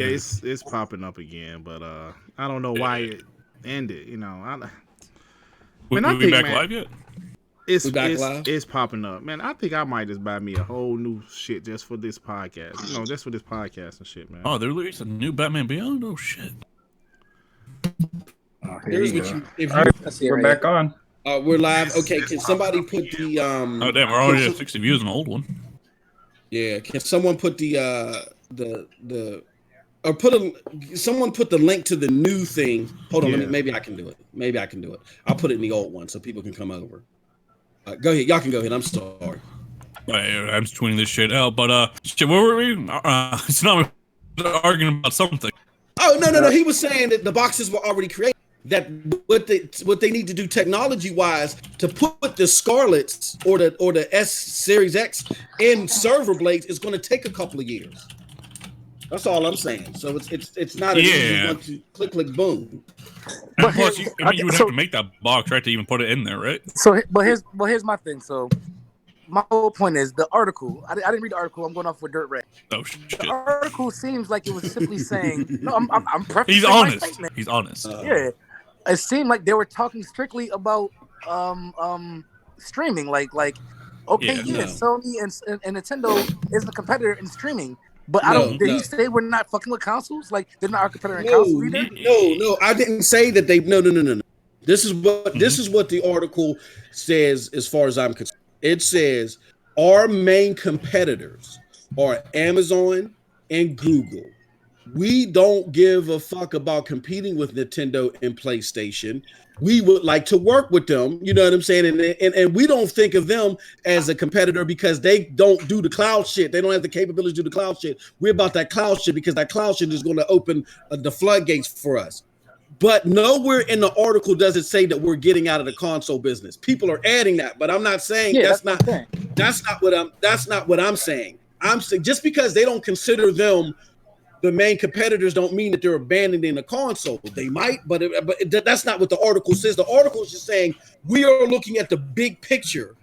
it's popping up again, but I don't know why it ended. Man, I We think back man, live yet? it's popping up, man. I think I might just buy me a whole new shit just for this podcast. Just for this podcast and shit, man. Oh, they're releasing a new Batman Beyond. Oh shit! Here's what you if All you right, we're back on. we're live. Okay, can somebody put the Oh damn, we're already at 60 views on the old one. Yeah, can someone put the or put someone put the link to the new thing? Hold on, maybe I can do it. I'll put it in the old one so people can come over. Go ahead, y'all can go ahead. I'm sorry. I'm just tweeting this shit out, but shit, where were we? It's not arguing about something. Oh no! He was saying that the boxes were already created. That what they need to do technology wise to put the Scarlets or the S Series X in server blades is going to take a couple of years. That's all I'm saying. So it's not an easy one to click boom. But plus, you would have to make that box right to even put it in there, right? So, but here's my thing. So, my whole point is the article. I didn't read the article. I'm going off with Dirt Red. Oh shit! The article seems like it was simply saying, "No, I'm prefacing He's my honest. statement." He's honest. Yeah, it seemed like they were talking strictly about streaming. Like okay, Sony and Nintendo is a competitor in streaming. But did he say we're not fucking with consoles? Like they're not our competitor in consoles either? No. I didn't say that they. No. This is what the article says. As far as I'm concerned, it says our main competitors are Amazon and Google. We don't give a fuck about competing with Nintendo and PlayStation. We would like to work with them, you know what I'm saying? And we don't think of them as a competitor because they don't do the cloud shit. They don't have the capability to do the cloud shit. We're about that cloud shit because that cloud shit is going to open the floodgates for us. But nowhere in the article does it say that we're getting out of the console business. People are adding that, but I'm not saying that's not what I'm saying. I'm saying just because they don't consider them the main competitors don't mean that they're abandoning the console. They might, but that's not what the article says. The article is just saying we are looking at the big picture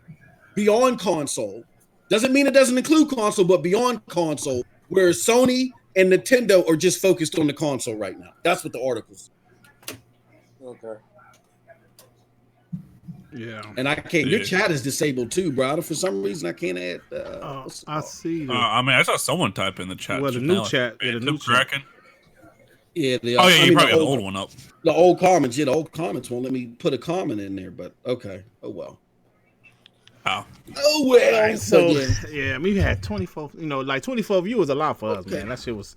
beyond console. Doesn't mean it doesn't include console, but beyond console, whereas Sony and Nintendo are just focused on the console right now. That's what the article says. Okay. Yeah. And I can't. Your chat is disabled too, bro. For some reason, I can't add. I see. I saw someone type in the chat. Well, the new chat. The new chat. Yeah. You probably got the old one up. The old comments. Yeah, the old comments won't let me put a comment in there. But okay. Oh well. Oh well. Right, so we had 24. 24 viewers a lot for us, man. That shit was.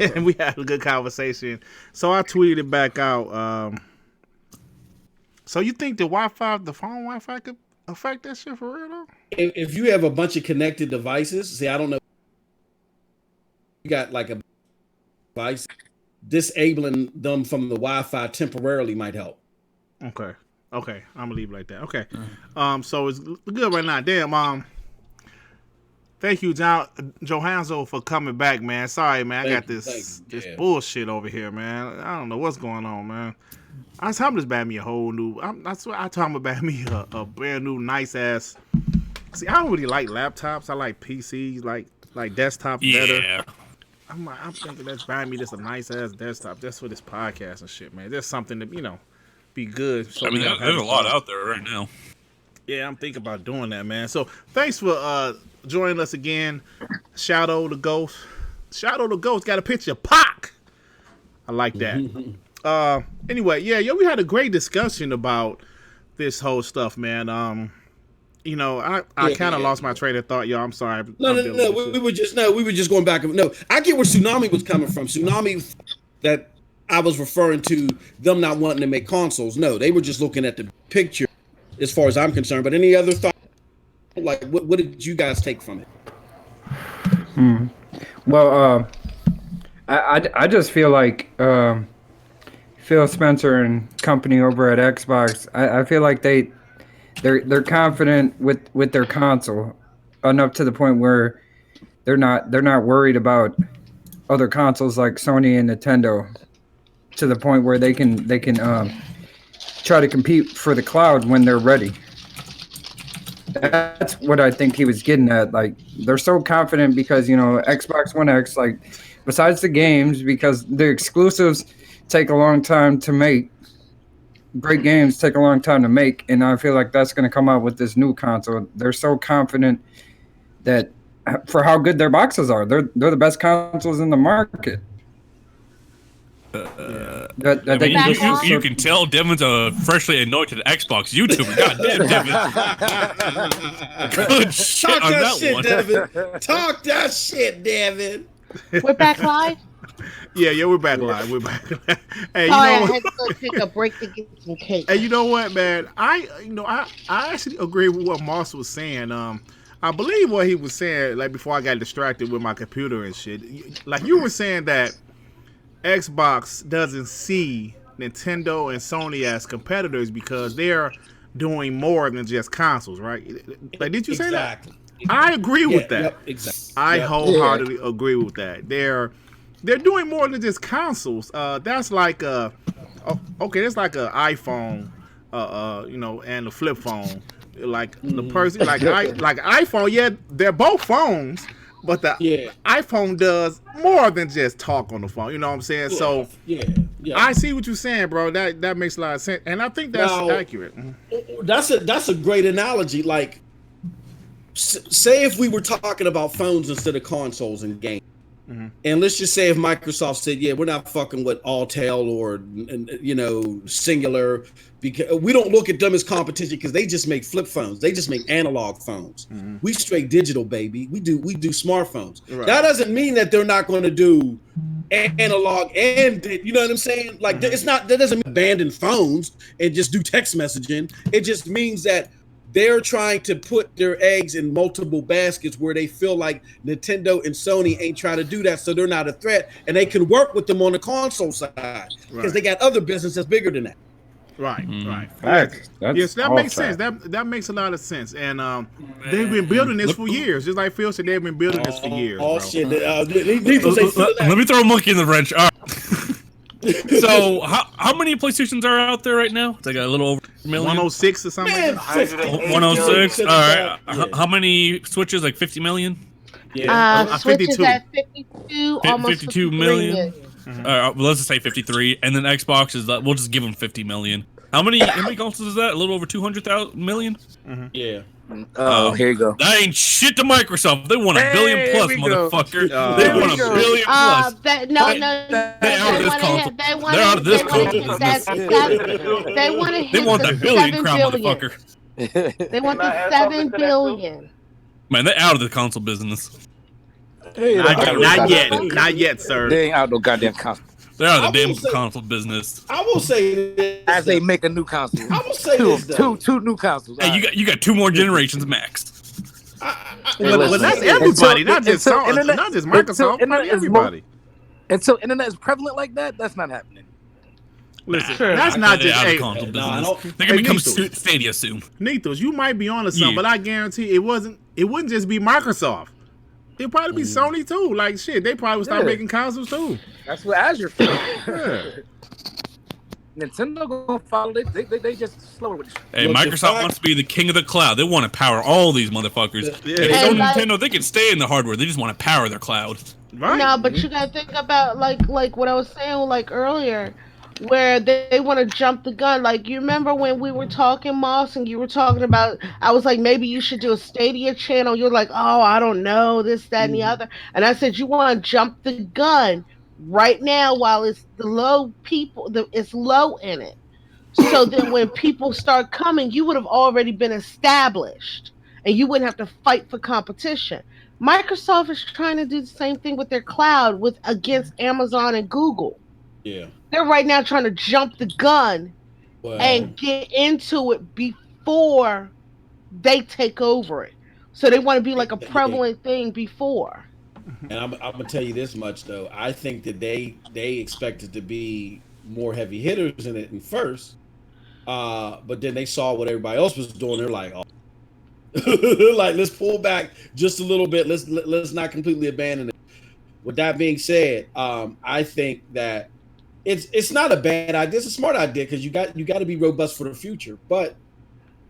And we had a good conversation. So I tweeted it back out. So you think the phone Wi-Fi could affect that shit for real though? If you have a bunch of connected devices, I don't know. You got like a device, disabling them from the Wi-Fi temporarily might help. Okay, I'm gonna leave it like that. Okay, so it's good right now. Damn, thank you, Johanzo, for coming back, man. Sorry, man, I got this bullshit over here, man. I don't know what's going on, man. I'm just buy me a whole new. That's what I told him about me a brand new nice ass. See, I don't really like laptops. I like PCs, like desktops better. I'm thinking let's buy me just a nice ass desktop just for this podcast and shit, man. There's something to be good. So there's a lot out there right now. Yeah, I'm thinking about doing that, man. So thanks for joining us again. Shadow the Ghost got a picture of Pac. I like that. Anyway, we had a great discussion about this whole stuff, man. I kind of lost my train of thought, y'all. I'm sorry. No. We were just going back. No, I get where Tsunami was coming from. Tsunami, that I was referring to them not wanting to make consoles. No, they were just looking at the picture, as far as I'm concerned. But any other thought? Like, what did you guys take from it? Well, I just feel like Phil Spencer and company over at Xbox, I feel like they're confident with their console enough to the point where they're not worried about other consoles like Sony and Nintendo, to the point where they can try to compete for the cloud when they're ready. That's what I think he was getting at. Like, they're so confident because Xbox One X, like besides the games, because the exclusives take a long time to make. Great games take a long time to make, and I feel like that's going to come out with this new console. They're so confident that for how good their boxes are, they're the best consoles in the market. You can tell Devin's a freshly anointed Xbox YouTuber. God damn, Devin. Good shit Talk on that that shit, one. Devin. Talk that shit, Devin. We're back live. Yeah, we're back live. We're back. Hey, Sorry, you know I what? had to go take a break to get some cake. Hey, you know what, man? I actually agree with what Moss was saying. I believe what he was saying, like before I got distracted with my computer and shit. Like you were saying that Xbox doesn't see Nintendo and Sony as competitors because they're doing more than just consoles, right? Like, did you say that? I agree with that. Yep, exactly. I wholeheartedly agree with that. They're doing more than just consoles. That's like that's like an iPhone, and the flip phone. Like the person, like iPhone. Yeah, they're both phones, but the iPhone does more than just talk on the phone. You know what I'm saying? Yeah, So I see what you're saying, bro. That makes a lot of sense, and I think that's accurate. That's a great analogy. Like, say if we were talking about phones instead of consoles and games. Mm-hmm. And let's just say if Microsoft said, "Yeah, we're not fucking with Alltel or Singular, because we don't look at them as competition because they just make flip phones. They just make analog phones. Mm-hmm. We straight digital, baby. We do smartphones. Right. That doesn't mean that they're not going to do analog and you know what I'm saying? Like it's not that doesn't mean abandon phones and just do text messaging. It just means that they're trying to put their eggs in multiple baskets where they feel like Nintendo and Sony ain't trying to do that, so they're not a threat, and they can work with them on the console side because they got other business that's bigger than that. Right, right. Yes, that makes sense. That makes a lot of sense. And they've been building this for years. Just like Phil said, they've been building this for years. Oh, bro. shit. Let me throw a monkey in the wrench. All right. So how many PlayStations are out there right now? It's like a little over a million. 106 or something. Man, 106. All right. How many Switches? Like 50 million? Yeah. Switch 52. is at 52, almost 52 million. Mm-hmm. Let's just say 53, and then Xbox is we'll just give them 50 million. How many consoles is that? A little over 200 million? Mm-hmm. Yeah. Here you go. That ain't shit to Microsoft. They want $1 billion plus, motherfucker. They want $1 billion plus. They're out of this console business. They want to hit They want the that billion 7 crown, billion. motherfucker. They want the 7 billion. Man, they're out of the console business. Not yet, sir. They ain't out no goddamn console. They're out of the damn console business. I will say this, as they make a new console. I will say this, two new consoles. Hey, you got 2 more generations max. Well, that's everybody, not just Microsoft, but everybody. And so internet is prevalent like that. That's not happening. Listen, that's not just out of console business. They're gonna become Stadia soon. Nethos, you might be onto something, but I guarantee it wouldn't just be Microsoft. It'd probably be Sony too. Like shit, they probably would start making consoles too. That's what Azure feels. Nintendo gonna follow. They just slower with this. Hey, Microsoft wants to be the king of the cloud. They want to power all these motherfuckers. If they own Nintendo, they can stay in the hardware. They just want to power their cloud. Right. No, but you gotta think about like what I was saying like earlier, where they want to jump the gun. Like you remember when we were talking, Moss, and you were talking about, I was like, maybe you should do a Stadia channel. You're like, oh, I don't know, this, that, and the other. And I said, you want to jump the gun right now while it's the low it's low in it. So then when people start coming, you would have already been established and you wouldn't have to fight for competition. Microsoft is trying to do the same thing with their cloud against Amazon and Google. Yeah. They're right now trying to jump the gun and get into it before they take over it. So they want to be like a prevalent thing before. And I'm gonna tell you this much though. I think that they expected to be more heavy hitters in it first, but then they saw what everybody else was doing. They're like, oh. Like let's pull back just a little bit. Let's not completely abandon it. With that being said, I think that it's not a bad idea. It's a smart idea because you got to be robust for the future. But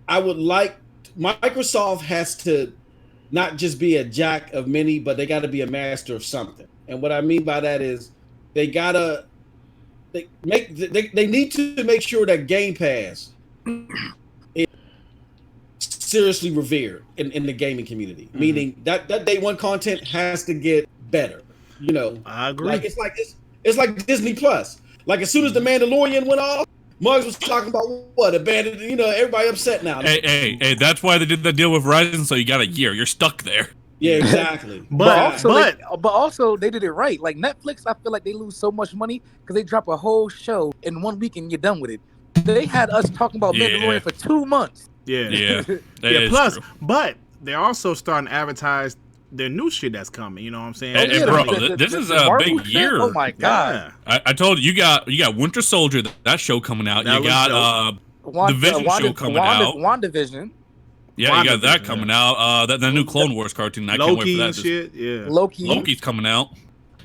I would like Microsoft has to not just be a jack of many, but they got to be a master of something. And what I mean by that is they need to make sure that Game Pass is seriously revered in the gaming community. Meaning that day one content has to get better. You know, I agree. Like it's like Disney Plus. Like as soon as the Mandalorian went off, Muggs was talking about what abandoned. You know, everybody upset now. Hey, that's why they did the deal with Verizon. So you got a year. You're stuck there. Yeah, exactly. but also they did it right. Like Netflix, I feel like they lose so much money because they drop a whole show in 1 week and you're done with it. They had us talking about Mandalorian for 2 months. Yeah. Plus, but they're also starting to advertise their new shit that's coming. You know what I'm saying? Hey, bro, this is a big year. Oh my god! Yeah. I told you got Winter Soldier, that show coming out. You got the Vision show coming out. WandaVision. Yeah, you got that coming out. That new Clone Wars cartoon. I can't wait for that. And shit. Yeah. Loki's coming out.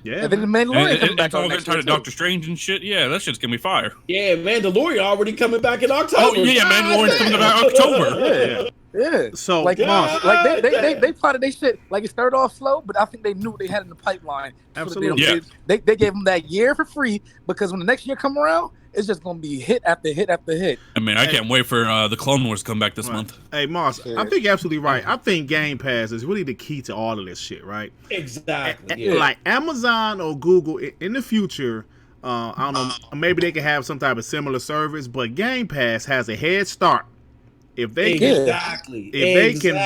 Yeah. And then the Mandalorian coming back it's all gonna turn to Doctor Strange and shit. Yeah, that shit's gonna be fire. Yeah, Mandalorian already coming back in October. Oh yeah, Mandalorian's coming back in October. Yeah. So like they plotted their shit. Like it started off slow, but I think they knew what they had in the pipeline. Absolutely. So they gave them that year for free because when the next year come around, it's just gonna be hit after hit after hit. I mean, I can't wait for the Clone Wars to come back this month. Hey, Moss, I think you're absolutely right. I think Game Pass is really the key to all of this shit, right? Exactly. Yeah. Like Amazon or Google in the future, I don't know, maybe they can have some type of similar service, but Game Pass has a head start. If they can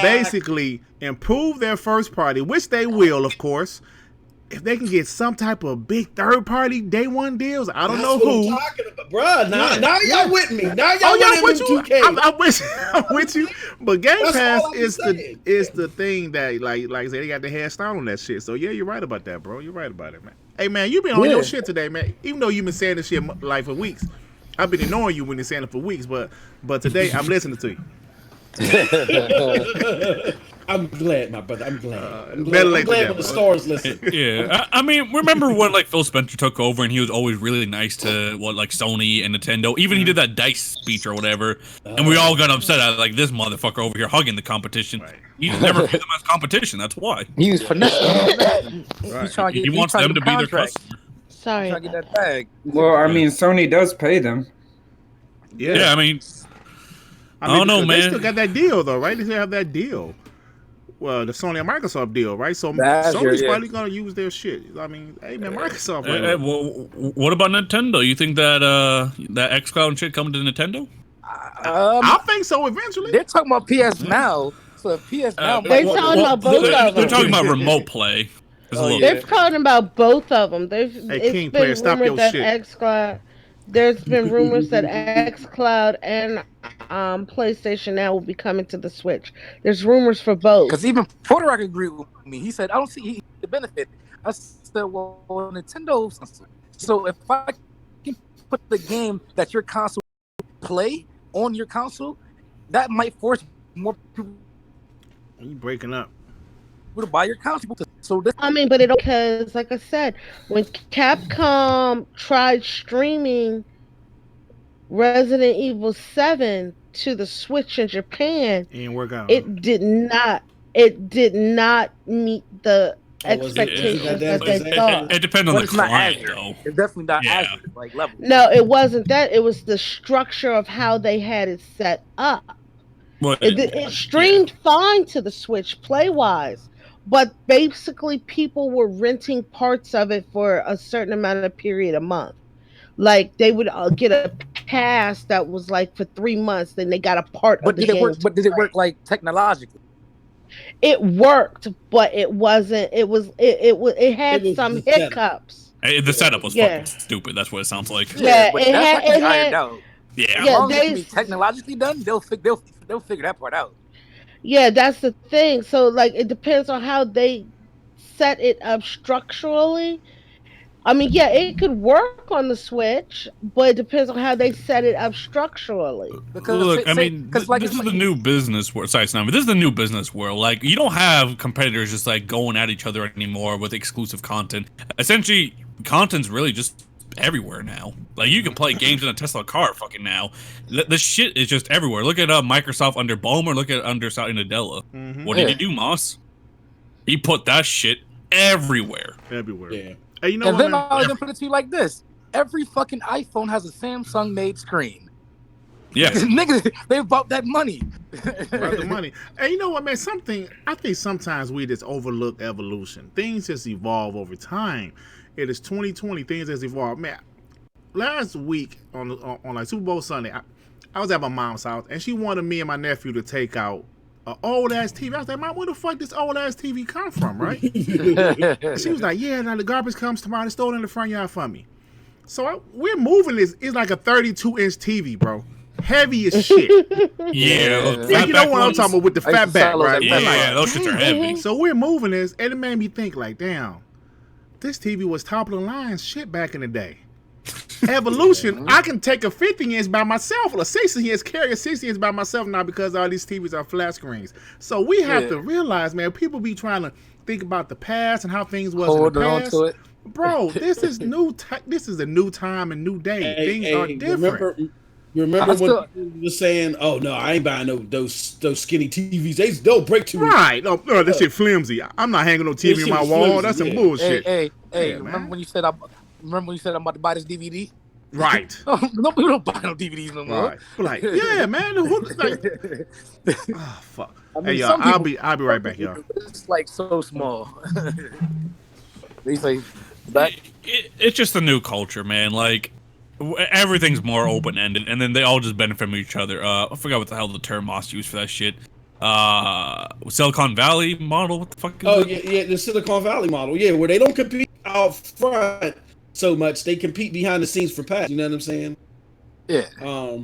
basically improve their first party, which they will, of course. If they can get some type of big third party day one deals, I don't know who. I'm talking about, bro. Now y'all with me. Now y'all with you. I'm with you. But Game Pass is the thing that like I said, they got the head start on that shit. So yeah, you're right about that, bro. You're right about it, man. Hey man, you been on your shit today, man. Even though you've been saying this shit like for weeks, I've been ignoring you when you're saying it for weeks. But today I'm listening to you. I'm glad, my brother. I'm glad. I'm glad when the stars listen. Yeah, I mean, remember when like Phil Spencer took over and he was always really nice to like Sony and Nintendo. Even he did that DICE speech or whatever, and we all got upset at like this motherfucker over here hugging the competition. Right. He never viewed them as competition. That's why. He was finessing. Right. He wants them to be their customer. Sorry. Trying to get that bag. Well, I mean, Sony does pay them. Yeah, I mean, I don't know, man. They still got that deal though, right? They still have that deal. Well, the Sony and Microsoft deal, right? So Sony's probably gonna use their shit. I mean, hey man, Microsoft. Well, what about Nintendo? You think that that xCloud shit coming to Nintendo? I think so. Eventually, they're talking about PS Now. So PS Now, they're talking about both of them. They're talking about remote play. They're talking about both of them. King Player, stop your shit. There's been rumors that xCloud and PlayStation Now will be coming to the Switch. There's rumors for both. Because even Porter agreed with me. He said, I don't see the benefit. I said, well, Nintendo. So if I can put the game that your console play on your console, that might force more people. Are you breaking up? To buy your console. So but because, like I said, when Capcom tried streaming Resident Evil 7 to the Switch in Japan, it didn't work out. It did not meet the expectations that they thought. It depends on the client, though. It's definitely not Azure like level. No, it wasn't that. It was the structure of how they had it set up. Well, it streamed fine to the Switch play-wise. But basically, people were renting parts of it for a certain amount of period a month. Like they would get a pass that was like for 3 months, then they got a part of the game. But did it work like technologically? It worked, but it wasn't. It had some hiccups. The setup was fucking stupid. That's what it sounds like. Yeah, it had. Yeah, as long as it's technologically done, they'll figure that part out. Yeah, that's the thing. So, like, it depends on how they set it up structurally. I mean, yeah, it could work on the Switch, but it depends on how they set it up structurally. Look, I mean, this is the new business world. Sorry, Snobby. This is the new business world. Like, you don't have competitors just, like, going at each other anymore with exclusive content. Essentially, content's really just everywhere now. Like, you can play games in a Tesla car fucking now. The shit is just everywhere. Look at Microsoft under Bowman. Look at under Satya Nadella. What did he do, Moss? He put that shit everywhere. Everywhere. Yeah. Hey, you know And what, then man? I'll even put it to you like this: every fucking iPhone has a Samsung-made screen. Yeah. Niggas, they bought that money. About the money. And you know what, man? I think sometimes we just overlook evolution. Things just evolve over time. It is 2020. Things just evolve. Man, last week on like Super Bowl Sunday, I was at my mom's house and she wanted me and my nephew to take out an old ass TV. I was like, Mom, where the fuck this old ass TV come from, right? She was like, yeah, now the garbage comes tomorrow. It's stored in the front yard for me. So we're moving this. It's like a 32-inch TV, bro. Heavy as shit. Yeah. Like, you know what I'm talking about with the fat back, right? Yeah, those shits are heavy. So we're moving this, and it made me think like, damn, this TV was top of the line shit back in the day. Evolution, I can take a 50-inch by myself, or a 60-inch, carry a 60-inch by myself now because all these TVs are flat screens. So we have to realize, man, people be trying to think about the past and how things was in the past. On to it. Bro, this is new. This is a new time and new day. Things are different. Remember when you were saying, "Oh no, I ain't buying those skinny TVs. They'll break too." Right? No, that shit flimsy. I'm not hanging no TV on my wall. Flimsy, That's some bullshit. Hey, Yeah, remember when you said I'm about to buy this DVD? Right. No, people don't buy no DVDs no more. Right. But like, yeah, man. Like, oh fuck. I mean, Hey, y'all. some I'll people- be right back, y'all. It's like so small. They say that It's just a new culture, man. Like everything's more open ended, and then they all just benefit from each other. I forgot what the hell the term Moss used for that shit. Silicon Valley model. What the fuck is it? Yeah, the Silicon Valley model. Yeah, where they don't compete out front so much, they compete behind the scenes for patch. You know what I'm saying? yeah.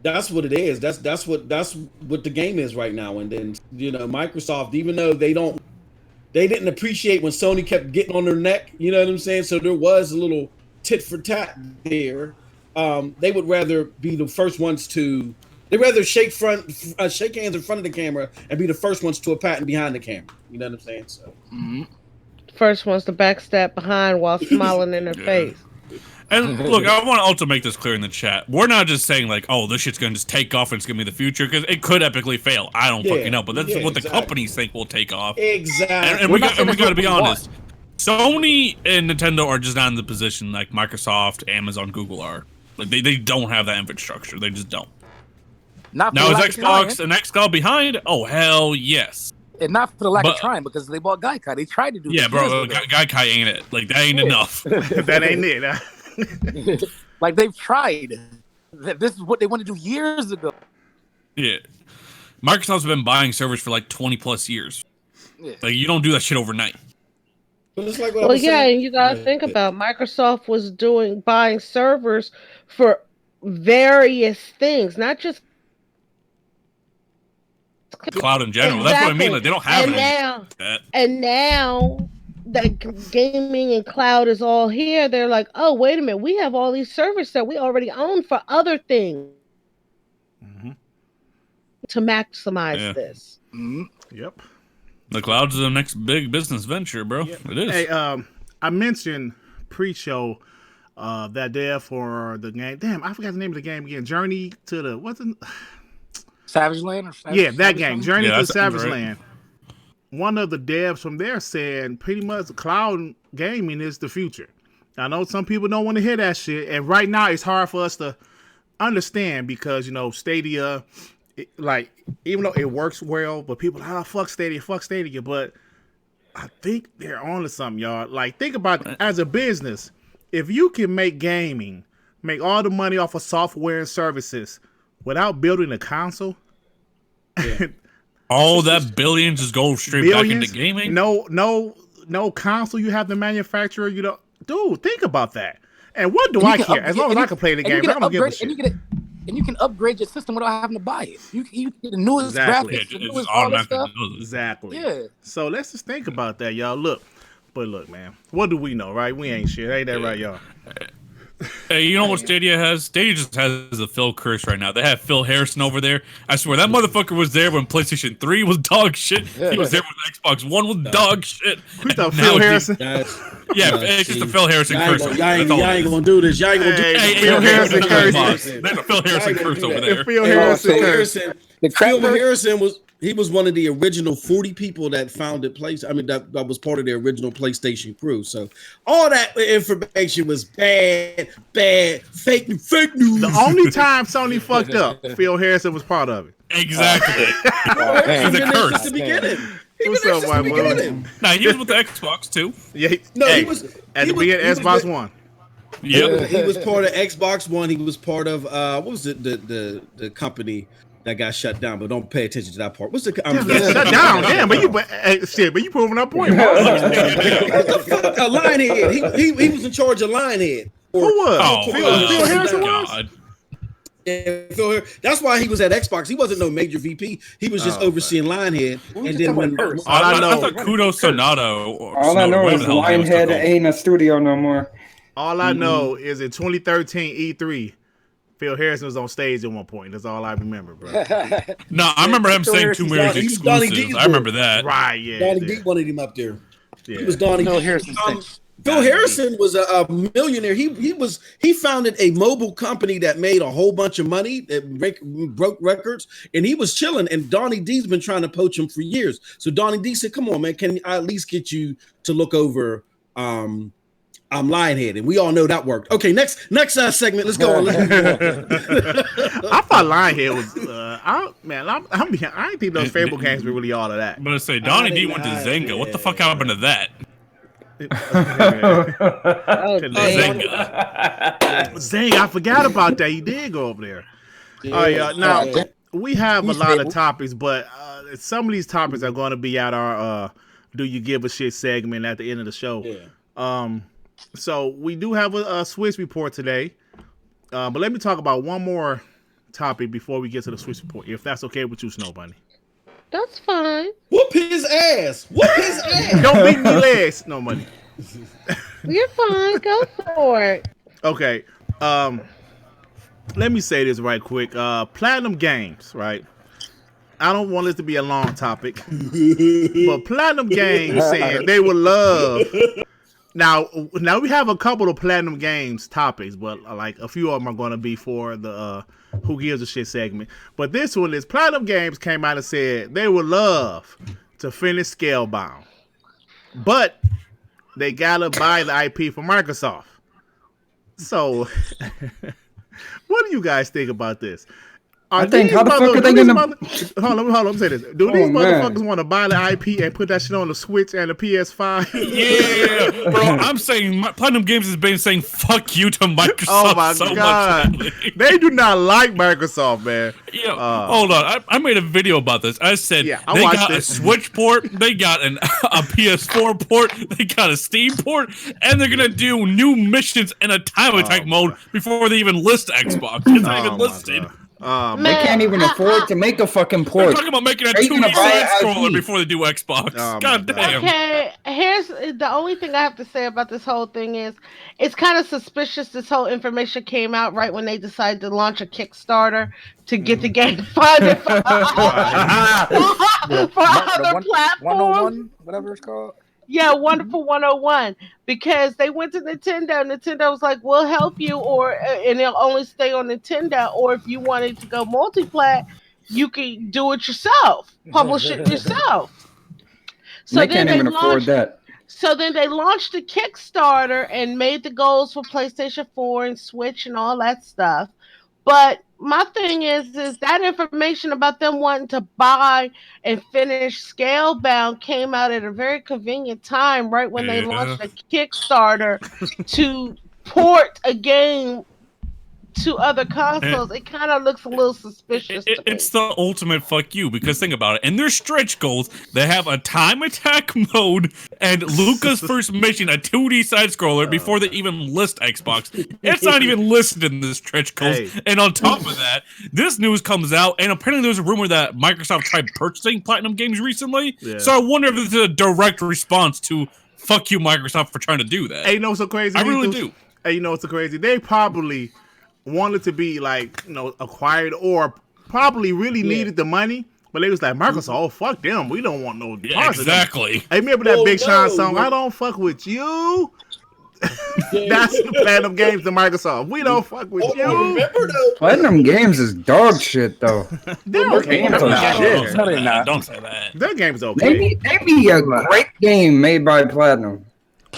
That's what it is. That's what the game is right now. And then Microsoft, even though they didn't appreciate when Sony kept getting on their neck. You know what I'm saying? So there was a little tit for tat there. They would rather be the first ones to. They'd rather shake hands in front of the camera and be the first ones to a patent behind the camera. You know what I'm saying? So. First one's to backstab behind while smiling in her face. And look, I want to also make this clear in the chat. We're not just saying like, oh, this shit's going to just take off and it's going to be the future, because it could epically fail. I don't fucking know, but that's what the companies think will take off. Exactly. And we got to be honest. Sony and Nintendo are just not in the position like Microsoft, Amazon, Google are. Like they don't have that infrastructure. They just don't. Not for Now the is lack of Xbox trying. and XCloud behind? Oh hell yes. And not for the lack of trying, because they bought Gaikai. They tried to do Yeah, this bro. years ago. Gaikai ain't it. Like that ain't enough. That ain't it. Like they've tried. This is what they want to do years ago. Yeah. Microsoft's been buying servers for like 20 plus years. Yeah. Like you don't do that shit overnight. But it's like what I Well, was yeah, saying. and you gotta think about Microsoft was buying servers for various things, not just Cloud in general. That's what I mean. Like they don't have it. And now that gaming and cloud is all here, they're like, oh, wait a minute, we have all these servers that we already own for other things to maximize this. Yep. The cloud's the next big business venture, bro. Yep. It is. Hey, I mentioned pre-show that there for the game. Damn, I forgot the name of the game again. Journey to the what's it? Savage Land? That game. Journey to that Savage sounds right. Land. One of the devs from there said pretty much cloud gaming is the future. I know some people don't want to hear that shit, and right now it's hard for us to understand because Stadia, even though it works well, but people fuck Stadia, but I think they're on to something, y'all. Like, think about it, as a business, if you can make gaming, make all the money off of software and services without building a console, all that billions just go straight back into gaming. No console you have to manufacture. Dude, think about that. And what do I care? As long as I can play the game, I don't give a shit. And you can upgrade your system without having to buy it. You get the newest Exactly. graphics, the It's newest all that automatically stuff. knows it. Exactly. Yeah. So let's just think about that, y'all. Look, man, what do we know, right? We ain't shit. Ain't that right, y'all? Hey, you know what Stadia has? Stadia just has a Phil curse right now. They have Phil Harrison over there. I swear, that motherfucker was there when PlayStation 3 was dog shit. He was there when Xbox One was dog shit. Who thought And Phil now Harrison? Yeah, it's just a Phil Harrison curse. Y'all ain't gonna do this. Y'all ain't gonna do this. Hey, Phil Harrison curse. There's a Phil Harrison curse over there. Phil Harrison curse. Phil Harrison He was one of the original 40 people that founded that was part of the original PlayStation crew. So all that information was bad, fake news. The only time Sony fucked up, Phil Harrison was part of it. Exactly. He's a curse. At the beginning. What's up, white boy? Nah, he was with the Xbox too. Yeah, he was at the beginning of Xbox One. Yep. He was part of Xbox One. He was part of what was it? The company that got shut down. But don't pay attention to that part. What's the shut down? Damn, but you proving our point. Lionhead. He was in charge of Lionhead. Who was? Oh, Phil Harrison God. Yeah, that's why he was at Xbox. He wasn't no major VP. He was just overseeing Lionhead. And then when I thought Kudo Sonato. All I know is Lionhead ain't a studio no more. All I know is in 2013 E3, Phil Harrison was on stage at one point. That's all I remember, bro. No, I remember him saying 2 million exclusives. I remember that. Right, yeah. Donnie D wanted him up there. Yeah. He was Donnie Phil D. Harrison. Phil Harrison was a millionaire. He founded a mobile company that made a whole bunch of money that broke records, and he was chilling. And Donnie D's been trying to poach him for years. So Donnie D said, "Come on, man, can I at least get you to look over Lionhead?" And we all know that worked. Okay, next segment. Let's go. I thought Lionhead was. I didn't think those Fable games were really all of that. I'm gonna say Donnie D went to Zynga. What the fuck happened to that? Zang, I forgot about that. He did go over there. Now we have a lot of topics, but some of these topics are going to be at our "Do You Give a Shit" segment at the end of the show. Yeah. So we do have a Swiss report today, but let me talk about one more topic before we get to the Swiss report, if that's okay with you, Snow Bunny. That's fine. Whoop his ass. Don't make me last. No money. You're fine. Go for it. Okay. Let me say this right quick. Platinum Games, right? I don't want this to be a long topic, but Platinum Games said they would love. Now we have a couple of Platinum Games topics, but like a few of them are going to be for the Who Gives a Shit segment. But this one is Platinum Games came out and said they would love to finish Scalebound, but they gotta buy the IP from Microsoft. So, what do you guys think about this? I think how the fuck are they gonna? Hold on. Let me say this. Do these motherfuckers want to buy the IP and put that shit on the Switch and the PS5? Yeah, bro. I'm saying Platinum Games has been saying "fuck you" to Microsoft. Oh my god, much they do not like Microsoft, man. Yeah, hold on. I made a video about this. I said they got a Switch port, they got a PS4 port, they got a Steam port, and they're gonna do new missions in a time attack mode before they even list Xbox. It's not even listed. They can't even afford to make a fucking port. They're talking about making a 2D side scroller before they do Xbox. God damn. Okay, here's the only thing I have to say about this whole thing is it's kind of suspicious this whole information came out right when they decided to launch a Kickstarter to get the game funded for other platforms. 101, whatever it's called. Yeah, Wonderful 101, because they went to Nintendo. Nintendo was like, "We'll help you," and they'll only stay on Nintendo. Or if you wanted to go multi-plat, you can do it yourself, publish it yourself. So they can't even afford that. So then they launched a Kickstarter and made the goals for PlayStation 4 and Switch and all that stuff. But my thing is that information about them wanting to buy and finish Scalebound came out at a very convenient time, right when they launched a Kickstarter to port a game to other consoles. It kind of looks a little suspicious to me. It's the ultimate fuck you, because think about it. In their stretch goals, they have a time attack mode and Luca's first mission, a 2D side scroller, before they even list Xbox. It's not even listed in the stretch goals. Hey. And on top of that, this news comes out, and apparently there's a rumor that Microsoft tried purchasing Platinum Games recently. Yeah. So I wonder if this is a direct response to fuck you, Microsoft, for trying to do that. Hey, you know what's so crazy? I really do. Hey, you know what's so crazy? They probably wanted to be like, acquired, or probably really needed the money, but they was like, Microsoft, oh fuck them, we don't want no exactly. Hey, remember that Big Sean song? I don't fuck with you. That's the Platinum Games to Microsoft. We don't fuck with you. Remember though? Platinum Games is dog shit though. They're okay. Games are shit. No, they're not. Don't say that. Their game's okay. Maybe a great game made by Platinum.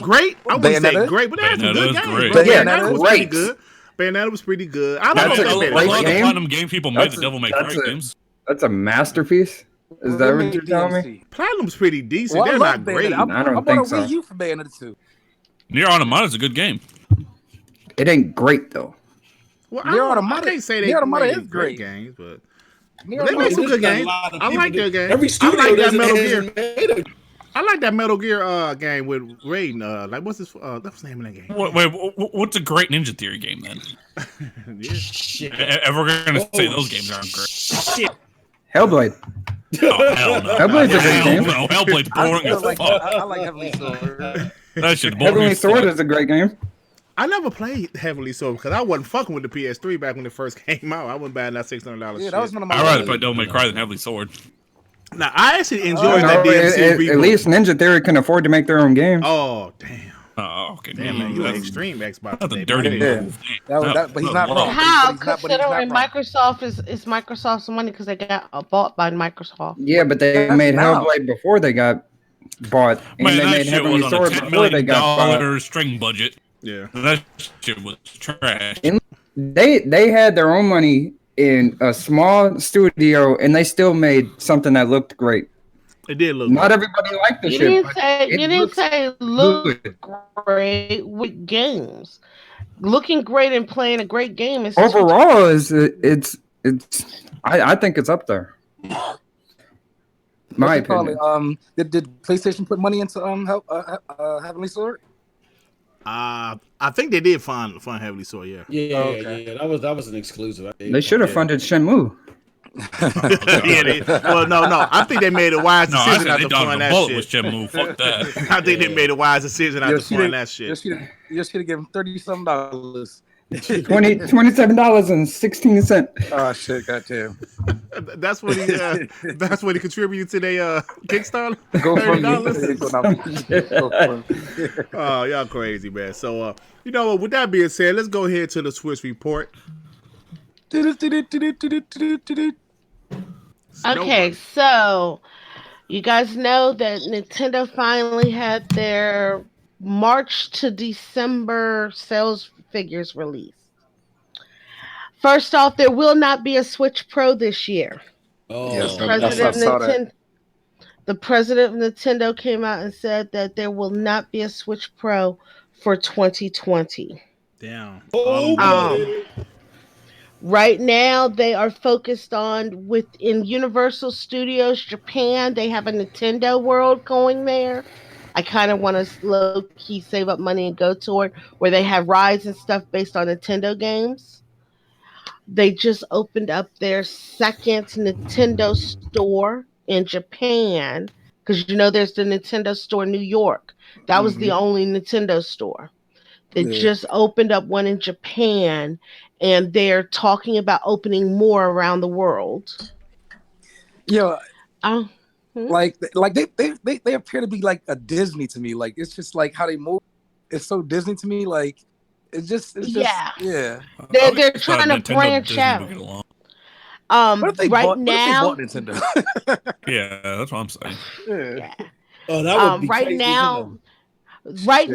Great? I wouldn't say Bayonetta? great, but that's a good Bayonetta is game. great. Bro. Yeah, Bayonetta was great. pretty good. Bayonetta was pretty good. I That's don't know a if A great lot of the game. Platinum Game people made That's the Devil May that's Cry a- games. That's a masterpiece. Is that what you're telling me? Platinum's pretty decent. Well, I They're love not great. Bayonetta. I don't I bought think a so. Wii U for Bayonetta 2. Nier Automata is a good game. It ain't great though. Well, Nier I Automata- can't say they Nier Automata made is great great. games, but Nier they make Automata some is good Got a games. lot of I people like their that- game. Every studio I like that doesn't Metal has Gear. made a I like that Metal Gear game with Raiden. Like what's his? What's the name of that game? What's a great Ninja Theory game then? Yeah. shit. If we're gonna say those games aren't great. Shit. Hellblade. Oh hell no! Hellblade's a good game. No, Hellblade's boring as I fuck. like Heavenly Sword. That shit boring. Heavenly as Sword fuck. is a great game. I never played Heavenly Sword because I wasn't fucking with the PS3 back when it first came out. I wasn't buying that $600 Yeah, shit. that was one of my. I'd rather play Devil May Cry than Heavenly Sword. Now I actually enjoyed No, that DMC at reboot. least Ninja Theory can afford to make their own game. Oh damn! Oh, okay. Damn man, you an That's extreme Xbox. not the today, dirty man. move. But he's not wrong. How? But he's not Considering wrong. Microsoft is Microsoft's money because they got bought by Microsoft. Yeah, but they That's made now. Hellblade before they got bought, and Man, they that made shit Heavenly was on a Sword $10 before they got bought. million string budget. Yeah. That shit was trash. And they had their own money in a small studio, and they still made something that looked great. It did look. Not good. everybody liked the You shit. didn't but say it you didn't looks say look good. great with games. Looking great and playing a great game is Overall, it's I think it's up there. My What you call opinion. it? Did PlayStation put money into Heavenly Sword? I think they did fund Heavenly Sword. Yeah. Yeah, Okay. yeah, that was an exclusive. They should have funded Shenmue. Yeah. No. I think they made a wise No, I decision said not they to dodged fund a that bullet with shit. Shenmue. Fuck that. I think they made a wise decision not to fund that shit. You should have given $30-some. $27.16. Oh shit! Goddamn. That's what he. That's what he contributed to their Kickstarter. Go from $30. Oh, y'all crazy, man. So, you know what? With that being said, let's go ahead to the Swiss report. Okay, so you guys know that Nintendo finally had their March to December sales figures released. First off, there will not be a Switch Pro this year. Oh, Yes, President I saw that. The president of Nintendo came out and said that there will not be a Switch Pro for 2020. Damn. Right now, they are focused on within Universal Studios Japan. They have a Nintendo World going there. I kind of want to low key save up money and go to it, where they have rides and stuff based on Nintendo games. They just opened up their second Nintendo store in Japan, because you know there's the Nintendo store in New York. That was the only Nintendo store. They just opened up one in Japan, and they're talking about opening more around the world. Yo, Oh, like they appear to be like a Disney to me. Like it's just like how they move. It's so Disney to me. Like it's just Yeah. yeah. they're Just thought trying to Nintendo branch Disney out. would get along. What if they Right bought, now, what if they bought Nintendo? Yeah, that's what I'm saying. Yeah. Oh, that would be right crazy, now, Shit, I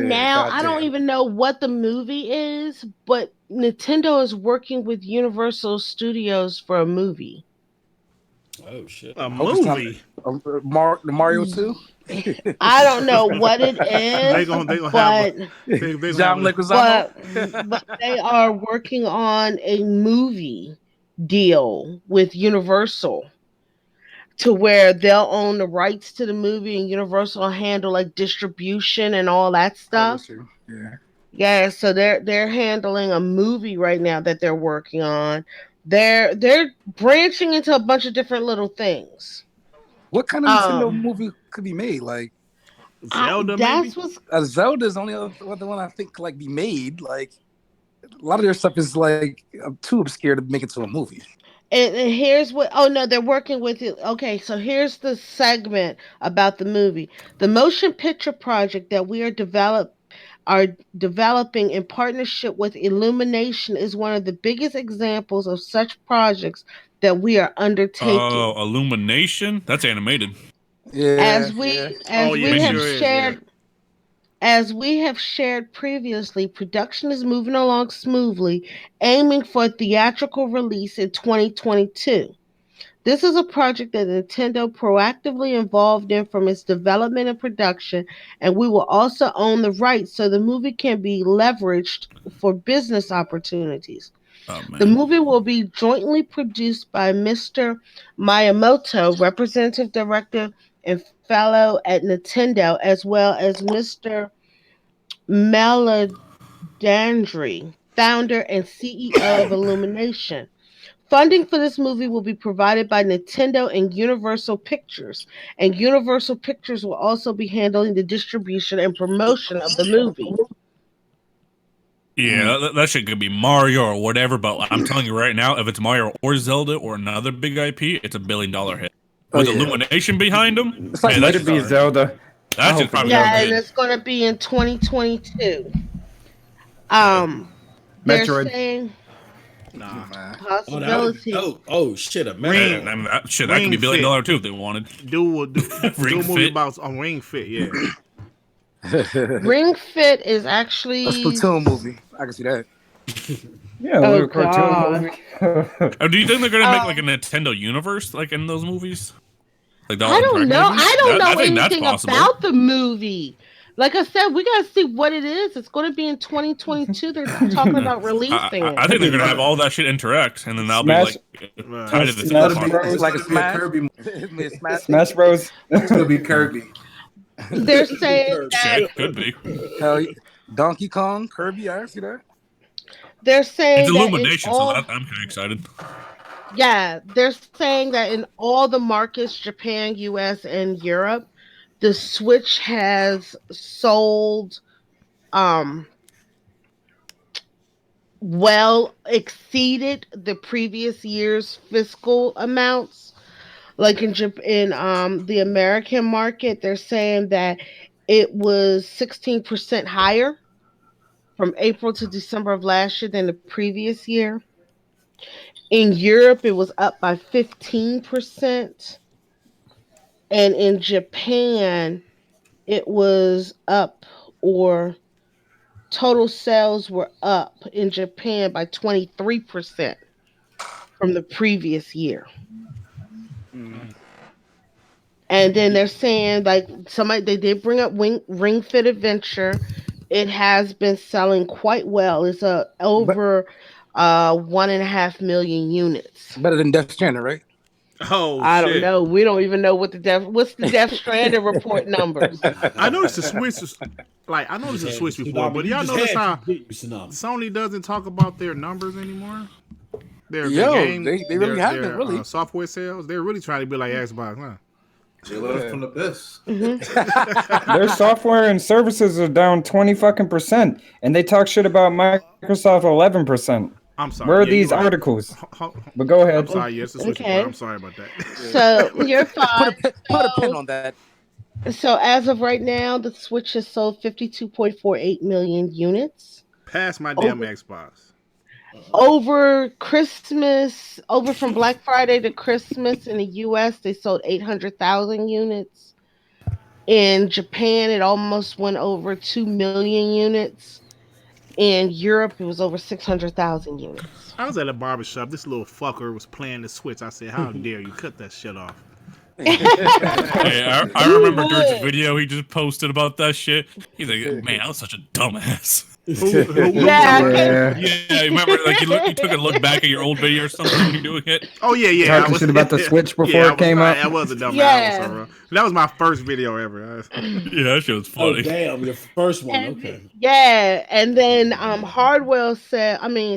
don't goddamn. even know what the movie is, but Nintendo is working with Universal Studios for a movie. Oh shit! A Hope it's not- movie. The Mario 2? I don't know what it They is, gonna have. but They gonna John have Leguizamo? but they are working on a movie deal with Universal, to where they'll own the rights to the movie and Universal will handle like distribution and all that stuff. Yeah. Yeah, so they're handling a movie right now that they're working on. They're branching into a bunch of different little things. What kind of Nintendo Um, movie could be made? Like Zelda, that's maybe? what's Zelda's only other one I think like be made. Like a lot of their stuff is like too obscure to make it to a movie. and here's what. Oh no, they're working with it. Okay, so here's the segment about the movie. The motion picture project that we are are developing in partnership with Illumination is one of the biggest examples of such projects that we are undertaking. Oh, Illumination? That's animated. Yeah, As we yeah. as we It have sure is. Yeah. shared as we have shared previously, production is moving along smoothly, aiming for a theatrical release in 2022. This is a project that Nintendo proactively involved in from its development and production, and we will also own the rights so the movie can be leveraged for business opportunities. Oh The man. movie will be jointly produced by Mr. Miyamoto, representative director and fellow at Nintendo, as well as Mr. Meledandri, founder and CEO of Illumination. Funding for this movie will be provided by Nintendo and Universal Pictures, and Universal Pictures will also be handling the distribution and promotion of the movie. Yeah, that shit could be Mario or whatever, but I'm telling you right now, if it's Mario or Zelda or another big IP, it's $1 billion hit. Oh, With yeah. Illumination behind them, It's like man, Let that's it be Zelda. I just hope probably it's gonna Yeah, be Zelda. and good. it's going to be in 2022. Yeah. They're Metroid. saying Nah. Man. Oh, that would be possibility. dope. Oh shit, a Ring. Metroid. I mean, that could be Ring $1 billion Fit. too if they wanted. Do Ring a movie Fit. about a Ring Fit. Yeah. A Ring Fit is actually. Splatoon movie. I can see that. Yeah, a Oh little cartoon God. movie. Oh, do you think they're gonna make like a Um, Nintendo universe like in those movies, like I Dalton don't Trek know. movies? I don't I know think that's anything possible. about the movie. Like I said, we gotta see what it is. It's going to be in 2022. They're talking about releasing I it. think they're gonna have all that shit interact, and then that'll be Smash, like Right. tied to the theme Smash park. Bros. It's like a It's gonna be Smash. Kirby. It's gonna be a Smash. Smash Bros. It's gonna be Kirby. They're saying that Shit, could be. Hell, yeah. Donkey Kong, Kirby. I see that. they're It's saying that in Illumination, so all that I'm kind of excited. yeah, they're saying that in all the markets, Japan, US, and Europe, the Switch has sold um well exceeded the previous year's fiscal amounts. Like in the American market, they're saying that it was 16% higher from April to December of last year than the previous year. In Europe, it was up by 15%. And in Japan, it was up, or total sales were up in Japan by 23% from the previous year. And then they're saying, like, somebody, they did bring up Ring Fit Adventure. It has been selling quite well. It's But over 1.5 million units. better than Death Stranding, right? Oh I don't shit. know. We don't even know what's the Death Stranding report numbers. I noticed the Switch is I noticed the Switch before, but y'all notice how Sony doesn't talk about their numbers anymore. Their Yo, game, they really haven't, really. software sales. They're really trying to be like Xbox, huh? They learned from the best. Their software and services are down 20 fucking percent, and they talk shit about Microsoft 11%. I'm sorry. Where are Yeah, these you're right. articles? But go ahead. I'm sorry. Yes, the Switch report. Okay. I'm sorry about that. So you're fine. Put a pin on that. So as of right now, the Switch has sold 52.48 million units. Pass my damn Xbox. Over Christmas, over from Black Friday to Christmas in the US, they sold 800,000 units. In Japan, it almost went over 2 million units. In Europe, it was over 600,000 units. I was at a barbershop. This little fucker was playing the Switch. I said, "How dare you cut that shit off?" Hey, I remember Dirt's video he just posted about that shit. He's like, man, I was such a dumbass. Yeah. Yeah, you remember, like, you took a look back at your old video or something when you're doing it? Oh yeah. Talking shit about the Switch before it came out. out. I was a dumbass. Yeah. That was my first video ever. Yeah, that shit was Oh funny. damn, your first one. Okay. Yeah, and then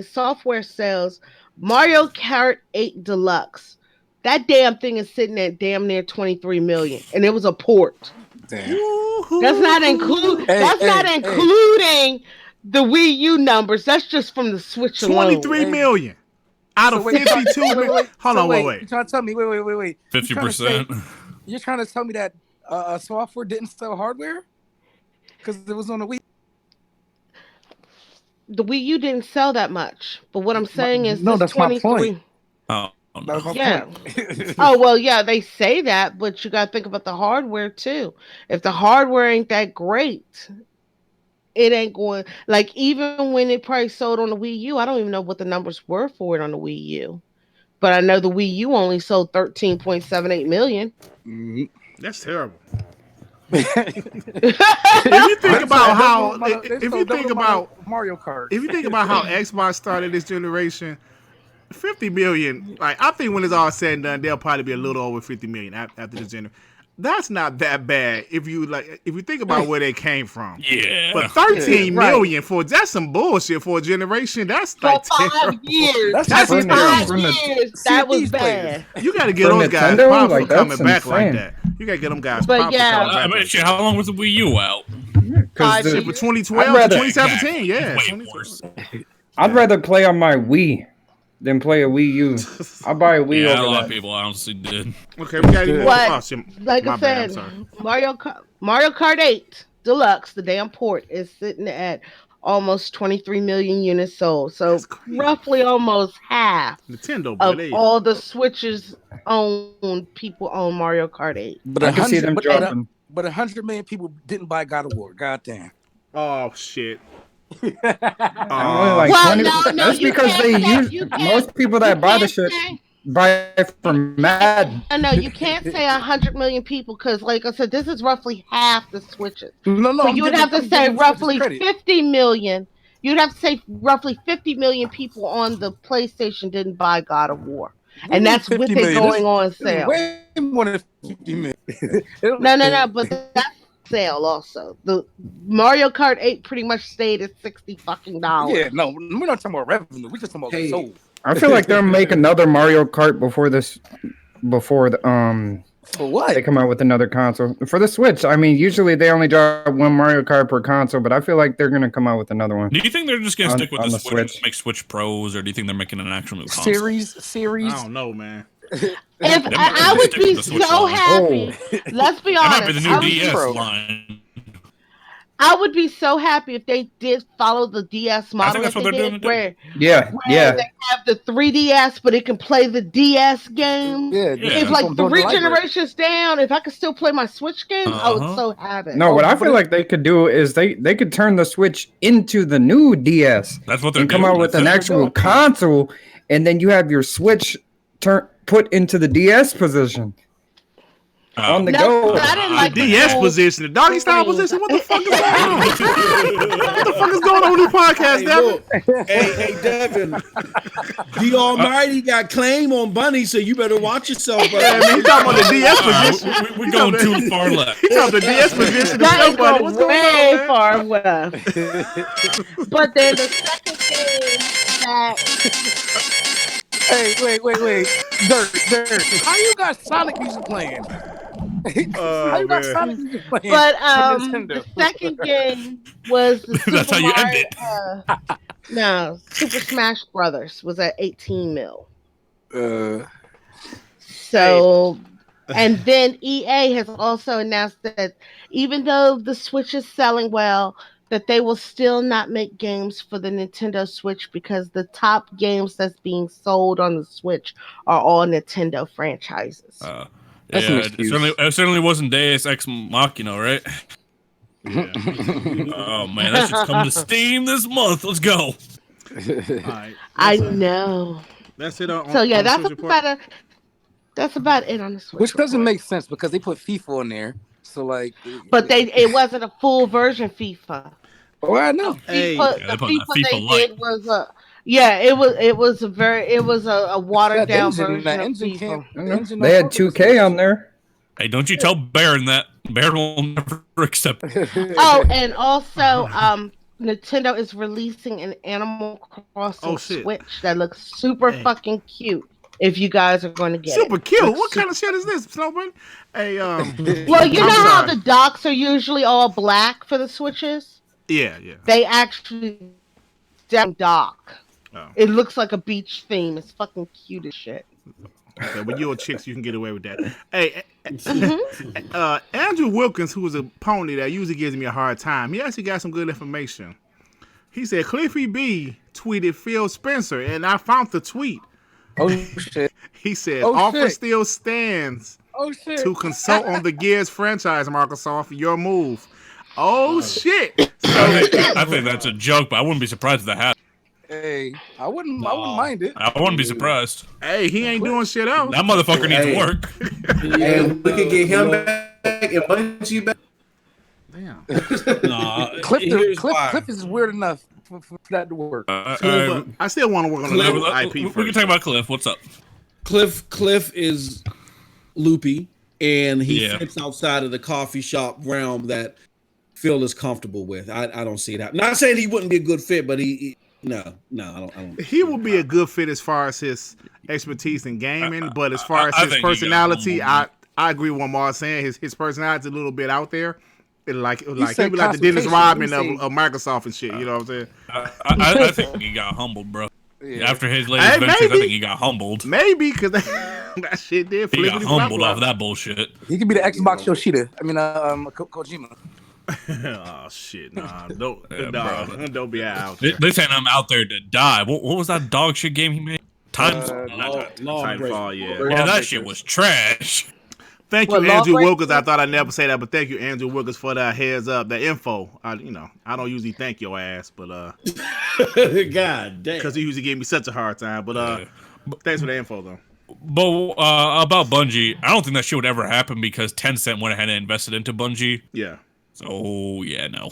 software sales, Mario Kart 8 Deluxe. That damn thing is sitting at damn near 23 million, and it was a port. Damn. That's not including the Wii U numbers. That's just from the Switch alone. 23 million out of 52 million. Hold on, wait. You're trying to tell me, wait. 50%. You're trying to tell me that software didn't sell hardware? Because it was on the Wii. The Wii U didn't sell that much. But what I'm saying is No, this that's my 23. point. Oh, That was my Yeah. point. Oh well, yeah, they say that, but you got to think about the hardware too. If the hardware ain't that great, it ain't going like even when it probably sold on the Wii U. I don't even know what the numbers were for it on the Wii U, but I know the Wii U only sold 13.78 million. Mhm. That's terrible. If Right, you think about how, They sold double Mario Kart. if you think about how Xbox started this generation, 50 million. Like I think when it's all said and done, they'll probably be a little over 50 million after this generation. That's not that bad if you think about where they came from. yeah. But 13 million for that's some bullshit for a generation. That's for like 5 terrible. years. That's That's For from five from years, that was these players. bad. You got to get For those guys Nintendo? props for Like, that's coming back like insane. that. You got to get them guys But props for yeah. coming back. I mean, Like shit, that. how long was the Wii U out? Because 5 Shit, years. for 2012 to I'd rather- 2017, yeah. Way 2012. worse. I'd rather play on my Wii than play a Wii U. I'll buy a Wii Yeah, a over lot that. of people honestly did. Okay, we got any more? What? Oh, shit. Like My I bad, I'm said, sorry. Mario Kart 8 Deluxe, the damn port, is sitting at almost 23 million units sold. So That's crazy. roughly almost half Nintendo, boy, of they all the Switches owned people own Mario Kart 8. But I can see them dropping. But 100 million people didn't buy God of War. God damn. oh shit. Only like Well, 20. no, That's you because can't they say- use you can't- most people you that buy the can't shit say- buy it from Madden. No, you can't say 100 million people because, like I said, this is roughly half the Switches. No, So I'm you would giving- have to I'm say giving Switches roughly credit. 50 million. You'd have to say roughly 50 million people on the PlayStation didn't buy God of War. And that's with 50 it million. going on This is sale. way more than 50 million. No, but that's sale also. The Mario Kart 8 pretty much stayed at $60 fucking dollars. Yeah, no, we're not talking about revenue. We're just talking about Hey. sold. I feel like they'll make another Mario Kart before the For what? they come out with another console for the Switch. I mean, usually they only drop one Mario Kart per console, but I feel like they're gonna come out with another one. Do you think they're just gonna On- stick with on the the Switch, Switch. make Switch Pros, or do you think they're making an actual new console? Series. I don't know, man. If might I be would sticking be with the Switch so line. happy, let's be That honest. might be the I new would be- DS Pro. line. I would be so happy if they did follow the DS model that's that what they they're did, doing too. Yeah, yeah. they have the 3DS, but it can play the DS game. Yeah, Yeah. If that's like what I'm doing in 3 the library. generations down, if I could still play my Switch games, I would Uh-huh. so have it. No, what I but feel like they could do is they could turn the Switch into the new DS That's what they're and come doing. out with That's an what actual doing. console, and then you have your Switch put into the DS position on the No, go. I didn't The like the DS whole- position, the doggy style position. What the fuck is going on? What the fuck is going on with this podcast, Hey, Devin? look. hey, Devin. The Almighty got claim on Bunny, so you better watch yourself, brother. Yeah, man, you talking about the DS position? We're going too far left. You talking about the DS position? That The is show buddy. going What's going way on, man? far left. But then the second game that Hey, wait. Dirt. How you got Sonic music playing? How you got man. Sonic music playing? But for the Nintendo? second game was the That's Super how you Mario, end it. no, Super Smash Brothers was at 18 mil. So, and then EA has also announced that even though the Switch is selling well, that they will still not make games for the Nintendo Switch because the top games that's being sold on the Switch are all Nintendo franchises. That's an Yeah, excuse. it certainly wasn't Deus Ex Machina, right? Yeah. Oh man, that shit's coming to Steam this month. Let's go. All right. I know. That's it. On, So yeah, on the that's Switch report? that's about it on the Switch. Which doesn't report. make sense because they put FIFA on there. So like, But it wasn't a full version FIFA. Oh, I know. Hey. FIFA, Yeah, the they put that FIFA FIFA they Lite. did was a watered down version of FIFA. They had 2K on there. Hey, don't you tell Baron that. Baron will never accept it. Oh, and also Nintendo is releasing an Animal Crossing Oh, shit. Switch that looks super Hey. fucking cute. If you guys are going to get Super it. cute. Looks What kind of shit is this, Snowbird? Hey, Well, you know I'm how sorry. the docks are usually all black for the Switches? yeah. They actually dock. Oh. It looks like a beach theme. It's fucking cute as shit. Okay, when you're chicks, you can get away with that. Hey, Andrew Wilkins, who was a pony that usually gives me a hard time, he actually got some good information. He said Cliffy B tweeted Phil Spencer, and I found the tweet. Oh shit. He said Oh, offer shit. still stands Oh shit. to consult on the Gears franchise, Microsoft. Your move. Oh shit. So I think that's a joke, but I wouldn't be surprised if that happened. Hey, I wouldn't mind it. I wouldn't be surprised. hey, he ain't doing shit else. That motherfucker needs Hey. work. And we can get him back and Bungie back. Damn. Nah, Cliff is weird enough for that to work. But I still want to work on the Cliff- new IP we first. can talk about Cliff. What's up? Cliff is loopy, and he Yeah. fits outside of the coffee shop realm that Phil is comfortable with. I don't see that. Not saying he wouldn't be a good fit, but no, I don't. He would be a good fit as far as his expertise in gaming, but as far as I his think he got personality, humbled. I agree with what Mar's saying. His personality is a little bit out there. It like said he'd be like the Dennis consultation. Rodman Let me of Microsoft and shit. You know what I'm saying? I think he got humbled, bro. Yeah. After his latest Hey, ventures, I maybe. think he got humbled. Maybe because that shit did He flip got his humbled flop off that bullshit. He could be the Xbox Yoshida. I mean, Kojima. Oh shit, nah, don't Yeah, don't be out there. They saying I'm out there to die. What was that dog shit game he made? Titanfall, yeah. Yeah, that shit was trash. Thank you, What, Andrew Lawbreakers? Wilkins. I thought I'd never say that, but thank you, Andrew Wilkins, for that heads up, that info. I don't usually thank your ass, but God damn. because he usually give me such a hard time. But thanks for the info, though. But about Bungie, I don't think that shit would ever happen because Tencent went ahead and invested into Bungie. Yeah, So yeah, no.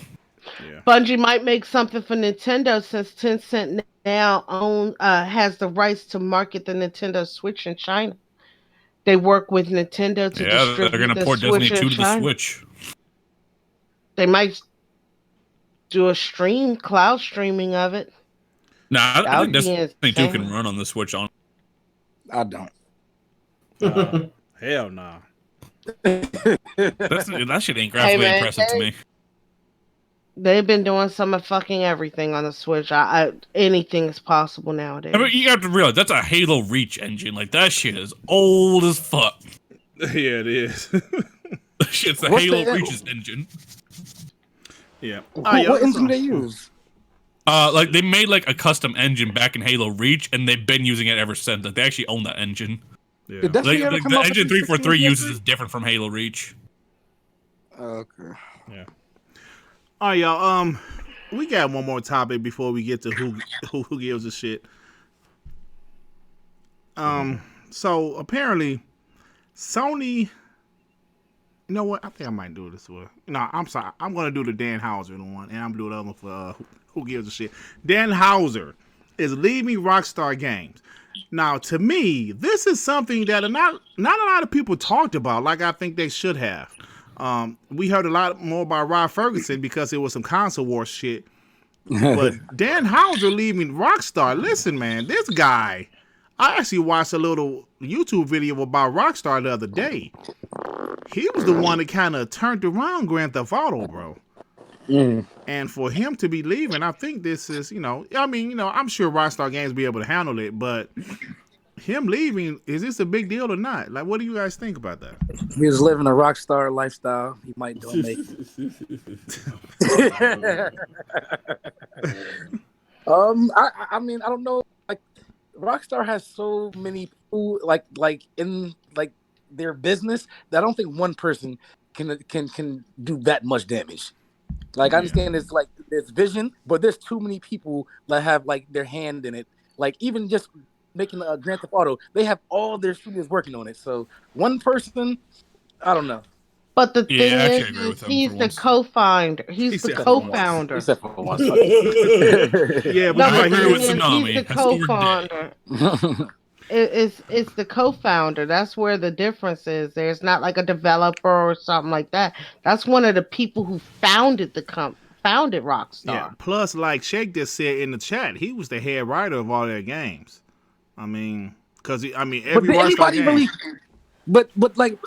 yeah. Bungie might make something for Nintendo since Tencent now has the rights to market the Nintendo Switch in China. They work with Nintendo to Yeah, distribute they're gonna the port Switch Destiny 2 in to the China. Switch. They might do a cloud streaming of it. Nah, I That think would be Destiny 2 can insane. run on the Switch on. I don't. Hell nah. That shit ain't graphically man, impressive to me. They've been doing some of fucking everything on the Switch. Anything is possible nowadays. I mean, you have to realize that's a Halo Reach engine. Like that shit is old as fuck. Yeah, it is. That shit's the What's Halo the- Reach's engine. Yeah. What engine do they use? Like they made like a custom engine back in Halo Reach, and they've been using it ever since. Like they actually own that engine. Yeah. Did Destiny Like, ever like come the out engine for 343 360? uses is different from Halo Reach. Okay. Yeah. All right, y'all. We got one more topic before we get to who gives a shit. So apparently, Sony. You know what? I think I might do this one. No, I'm sorry. I'm gonna do the Dan Houser one, and I'm doing the other one for who gives a shit. Dan Houser is leaving Rockstar Games. Now, to me, this is something that not a lot of people talked about, like I think they should have. We heard a lot more about Rod Fergusson because it was some console war shit. But Dan Houser leaving Rockstar. Listen, man, this guy. I actually watched a little YouTube video about Rockstar the other day. He was the one that kind of turned around Grand Theft Auto, bro. And for him to be leaving, I think this is, I'm sure Rockstar Games be able to handle it, but him leaving, is this a big deal or not? Like, what do you guys think about that? He was living a rock star lifestyle. He might don't make it. I mean, I don't know. Like, Rockstar has so many people, like in their business that I don't think one person can do that much damage. Like, I understand it's like there's vision, but there's too many people that have like their hand in it. Like, even just making a Grand Theft Auto, they have all their studios working on it. So one person, I don't know. But the Yeah, thing I actually is agree with him he's for the once. co-founder. He's the said co-founder. Except for once. Yeah, but No, I but agree the with thing is, Tsunami. he's the That's your co-founder. It's the co-founder. That's where the difference is. There's not like a developer or something like that. That's one of the people who founded founded Rockstar. Yeah. Plus, like Shake just said in the chat, he was the head writer of all their games. I mean, because every But did Rockstar anybody game. really? But like,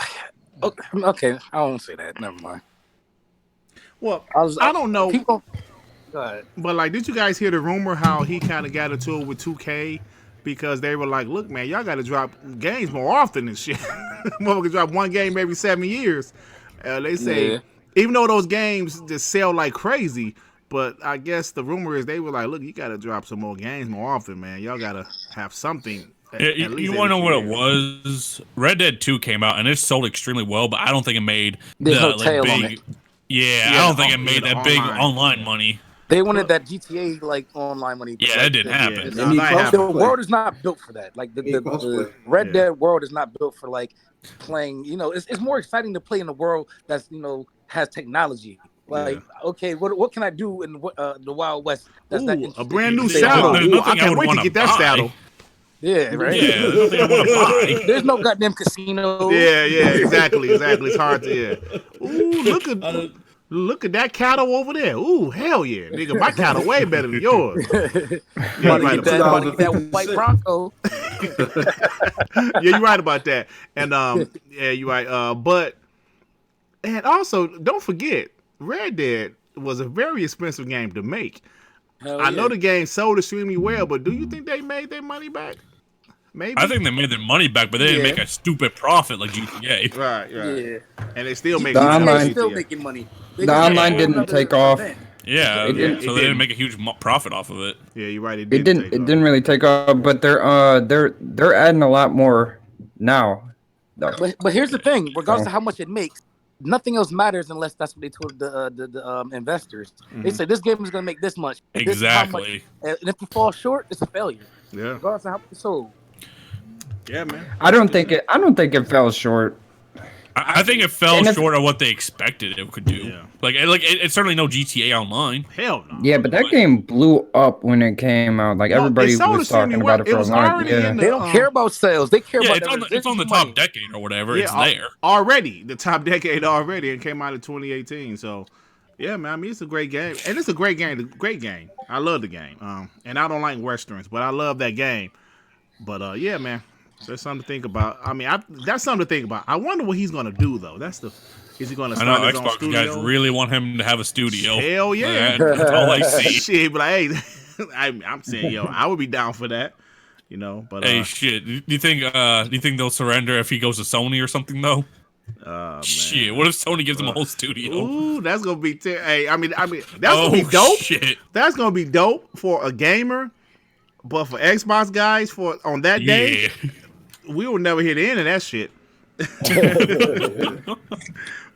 okay, I won't say that. Never mind. Well, I don't know. People, go ahead. But like, did you guys hear the rumor how he kind of got into it with 2K because they were like, "Look, man, y'all got to drop games more often and shit. Motherfuckers drop one game every 7 years." They say, Yeah. even though those games just sell like crazy, But I guess the rumor is they were like, look, you got to drop some more games more often, man. Y'all got to have something. You want to know what it was? Red Dead 2 came out and it sold extremely well, but I don't think it made There's no like tail on big. it. Yeah, I don't think it made that big online money. They wanted that GTA like online money. Yeah, like, it didn't happen. The world is not built for that. Like the Red Dead world is not built for like playing. You know, it's more exciting to play in a world that's has technology. Like, okay, what can I do in the Wild West? That's a brand new saddle. I can't wait to get that saddle. Yeah, right. Yeah, there's nothing I want to buy. There's no goddamn casino. Yeah, exactly. It's hard to. Ooh, look at that cattle over there. Ooh, hell yeah, nigga, my cattle way better than yours. Yeah, right about that white Bronco. Yeah, you're right about that. And yeah, you're right. But and also don't forget, Red Dead was a very expensive game to make. I know the game sold extremely well, but do you think they made their money back? Maybe. I think they made their money back, but they didn't make a stupid profit like GTA. Right. Yeah. And they still make money. Still making money. The online didn't take off. Yeah, so they didn't make a huge profit off of it. Yeah, you're right. It didn't really take off, but they're adding a lot more now. But here's the thing: regardless of how much it makes, nothing else matters unless that's what they told the investors. Mm-hmm. They said this game is going to make this much. Exactly. And if you fall short, it's a failure. Yeah. Regardless of how much it sold. Yeah, man. I don't think it fell short. I think it fell short of what they expected it could do. Yeah. Like it's certainly no GTA Online. Hell no. Yeah, but that game blew up when it came out. Like everybody was talking about it for a long time. They don't care about sales. They care about it's on the top decade or whatever. It's there already. The top decade already. It came out in 2018. So yeah, man. I mean, it's a great game, and it's a great game. Great game. I love the game. And I don't like westerns, but I love that game. But yeah, man. That's something to think about. I mean, that's something to think about. I wonder what he's gonna do though. Is he gonna start his own studio? Xbox guys really want him to have a studio. Hell yeah! That's all I see. Shit, but hey, I'm saying, I would be down for that. But hey, shit. Do you think they'll surrender if he goes to Sony or something though? Shit, what if Sony gives him a whole studio? Ooh, that's gonna be. Hey, I mean, that's gonna be dope. Shit. That's gonna be dope for a gamer, but for Xbox guys, on that day. We will never hear the end of that shit.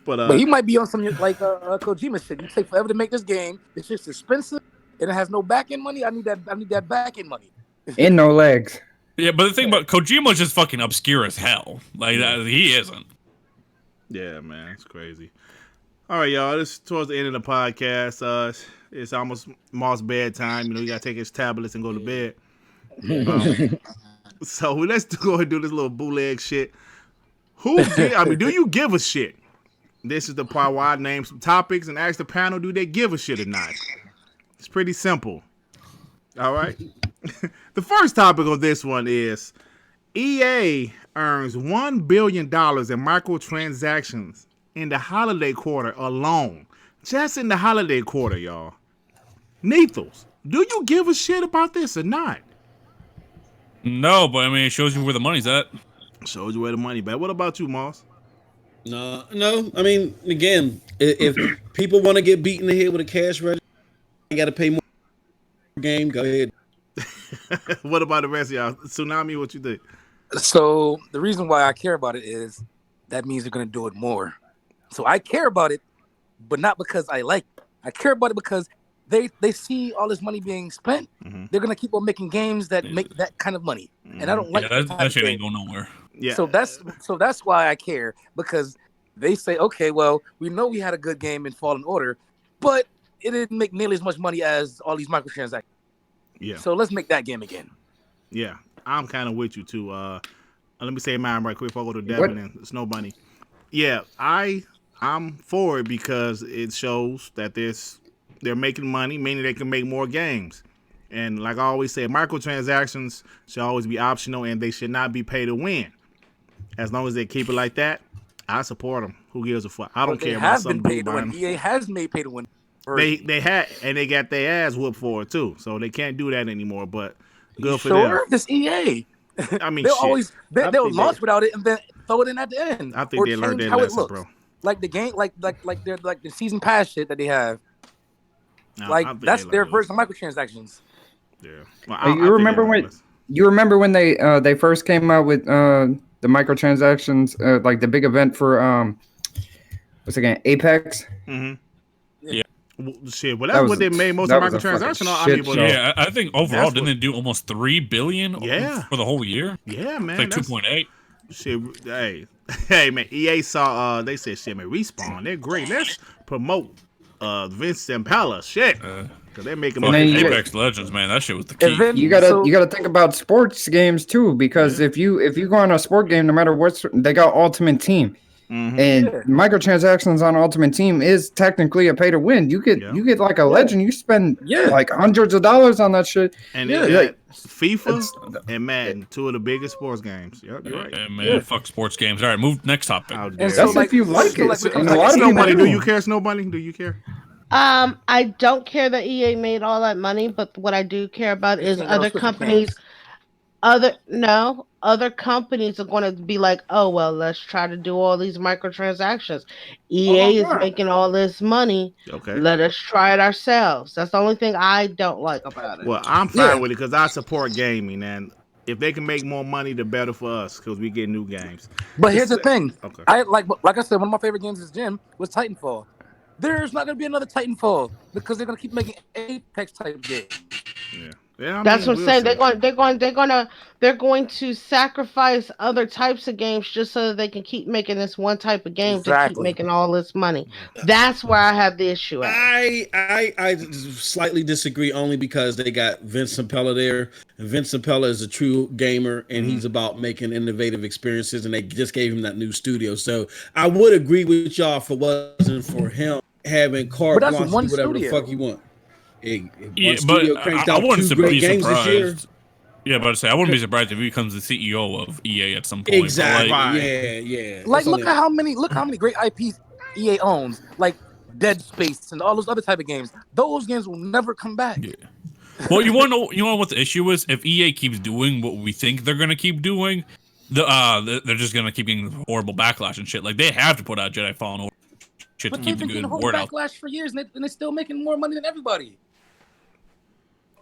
But he might be on some like Kojima shit. You take forever to make this game. It's just expensive and it has no back end money. I need that back end money. And no legs. Yeah, but the thing about Kojima's just fucking obscure as hell. Like he isn't. Yeah, man, it's crazy. All right, y'all. This is towards the end of the podcast. It's almost Moss bedtime. You gotta take his tablets and go to bed. So let's go ahead and do this little bootleg shit. Do you give a shit? This is the part where I name some topics and ask the panel, do they give a shit or not? It's pretty simple. All right. The first topic of this one is EA earns $1 billion in microtransactions in the holiday quarter alone. Just in the holiday quarter, y'all. Neethles, do you give a shit about this or not? No, but I mean, it shows you where the money's at. Shows you where the money's at. What about you, Moss? No. I mean, again, if people want to get beat in the head with a cash register, you got to pay more game. Go ahead. What about the rest of y'all? Tsunami, what you think? So the reason why I care about it is that means they're going to do it more. So I care about it, but not because I like it. I care about it because they see all this money being spent. Mm-hmm. They're gonna keep on making games that make that kind of money, and I don't like that shit ain't going nowhere. Yeah. So that's why I care, because they say, okay, well, we know we had a good game in Fallen Order, but it didn't make nearly as much money as all these microtransactions. Yeah. So let's make that game again. Yeah, I'm kind of with you too. Let me say mine right quick before I go to Devin and Snow Bunny. Yeah, I'm for it because it shows that they're making money, meaning they can make more games. And like I always say, microtransactions should always be optional and they should not be pay to win. As long as they keep it like that, I support them. Who gives a fuck? I don't care about some dude buying. EA has made pay to win. They had, and they got their ass whooped for it too. So they can't do that anymore. But good for them. Sure, this EA. I mean, they'll launch without it and then throw it in at the end. I think they learned their lesson, bro. Like the game, like the season pass shit that they have. Like that's their version of microtransactions. Yeah. Well, you remember when they first came out with the microtransactions, like the big event for what's it again, Apex? Mm-hmm. Yeah. Well, shit. Well, that's what they made most of microtransactions. Yeah, I think overall didn't it do almost $3 billion? For the whole year. Yeah, man. It's like 2.8. Shit. Hey, man. EA saw. They said, shit, man. Respawn. They're great. Let's promote Vince Zampella. Shit. Because they're making money. Apex Legends, man. That shit was the key. You gotta think about sports games too, because if you go on a sport game, no matter what, they got Ultimate Team. And microtransactions on Ultimate Team is technically a pay to win. You get like a legend. You spend like hundreds of dollars on that shit. And like FIFA and Madden, two of the biggest sports games. Yep, you're right. Man, fuck sports games. All right, move next topic. That's if you like it. Snowbunny, do you care? Snowbunny, do you care? I don't care that EA made all that money, but what I do care about is other companies. Other companies are going to be like, oh, well, let's try to do all these microtransactions. EA is making all this money. Okay. Let us try it ourselves. That's the only thing I don't like about it. Well, I'm fine with it because I support gaming, and if they can make more money, the better for us because we get new games. But here's the thing. Okay. Like I said, one of my favorite games as Jim was Titanfall. There's not going to be another Titanfall because they're going to keep making Apex type games. Yeah. Yeah, that's what I'm saying. They're going to sacrifice other types of games just so that they can keep making this one type of game to keep making all this money. That's where I have the issue at. I slightly disagree only because they got Vince Zampella there. And Vince Zampella is a true gamer and he's about making innovative experiences, and they just gave him that new studio. So I would agree with y'all if it wasn't for him having carte blanche to do whatever the fuck he want. But I wouldn't be surprised. Yeah, but I wouldn't be surprised if he becomes the CEO of EA at some point. Exactly. Yeah. Like, look how many great IPs EA owns, like Dead Space and all those other type of games. Those games will never come back. Yeah. Well, you want to know what the issue is? If EA keeps doing what we think they're gonna keep doing, they're just gonna keep getting horrible backlash and shit. Like they have to put out Jedi Fallen Order shit to keep the good word out. Backlash for years, and they're still making more money than everybody.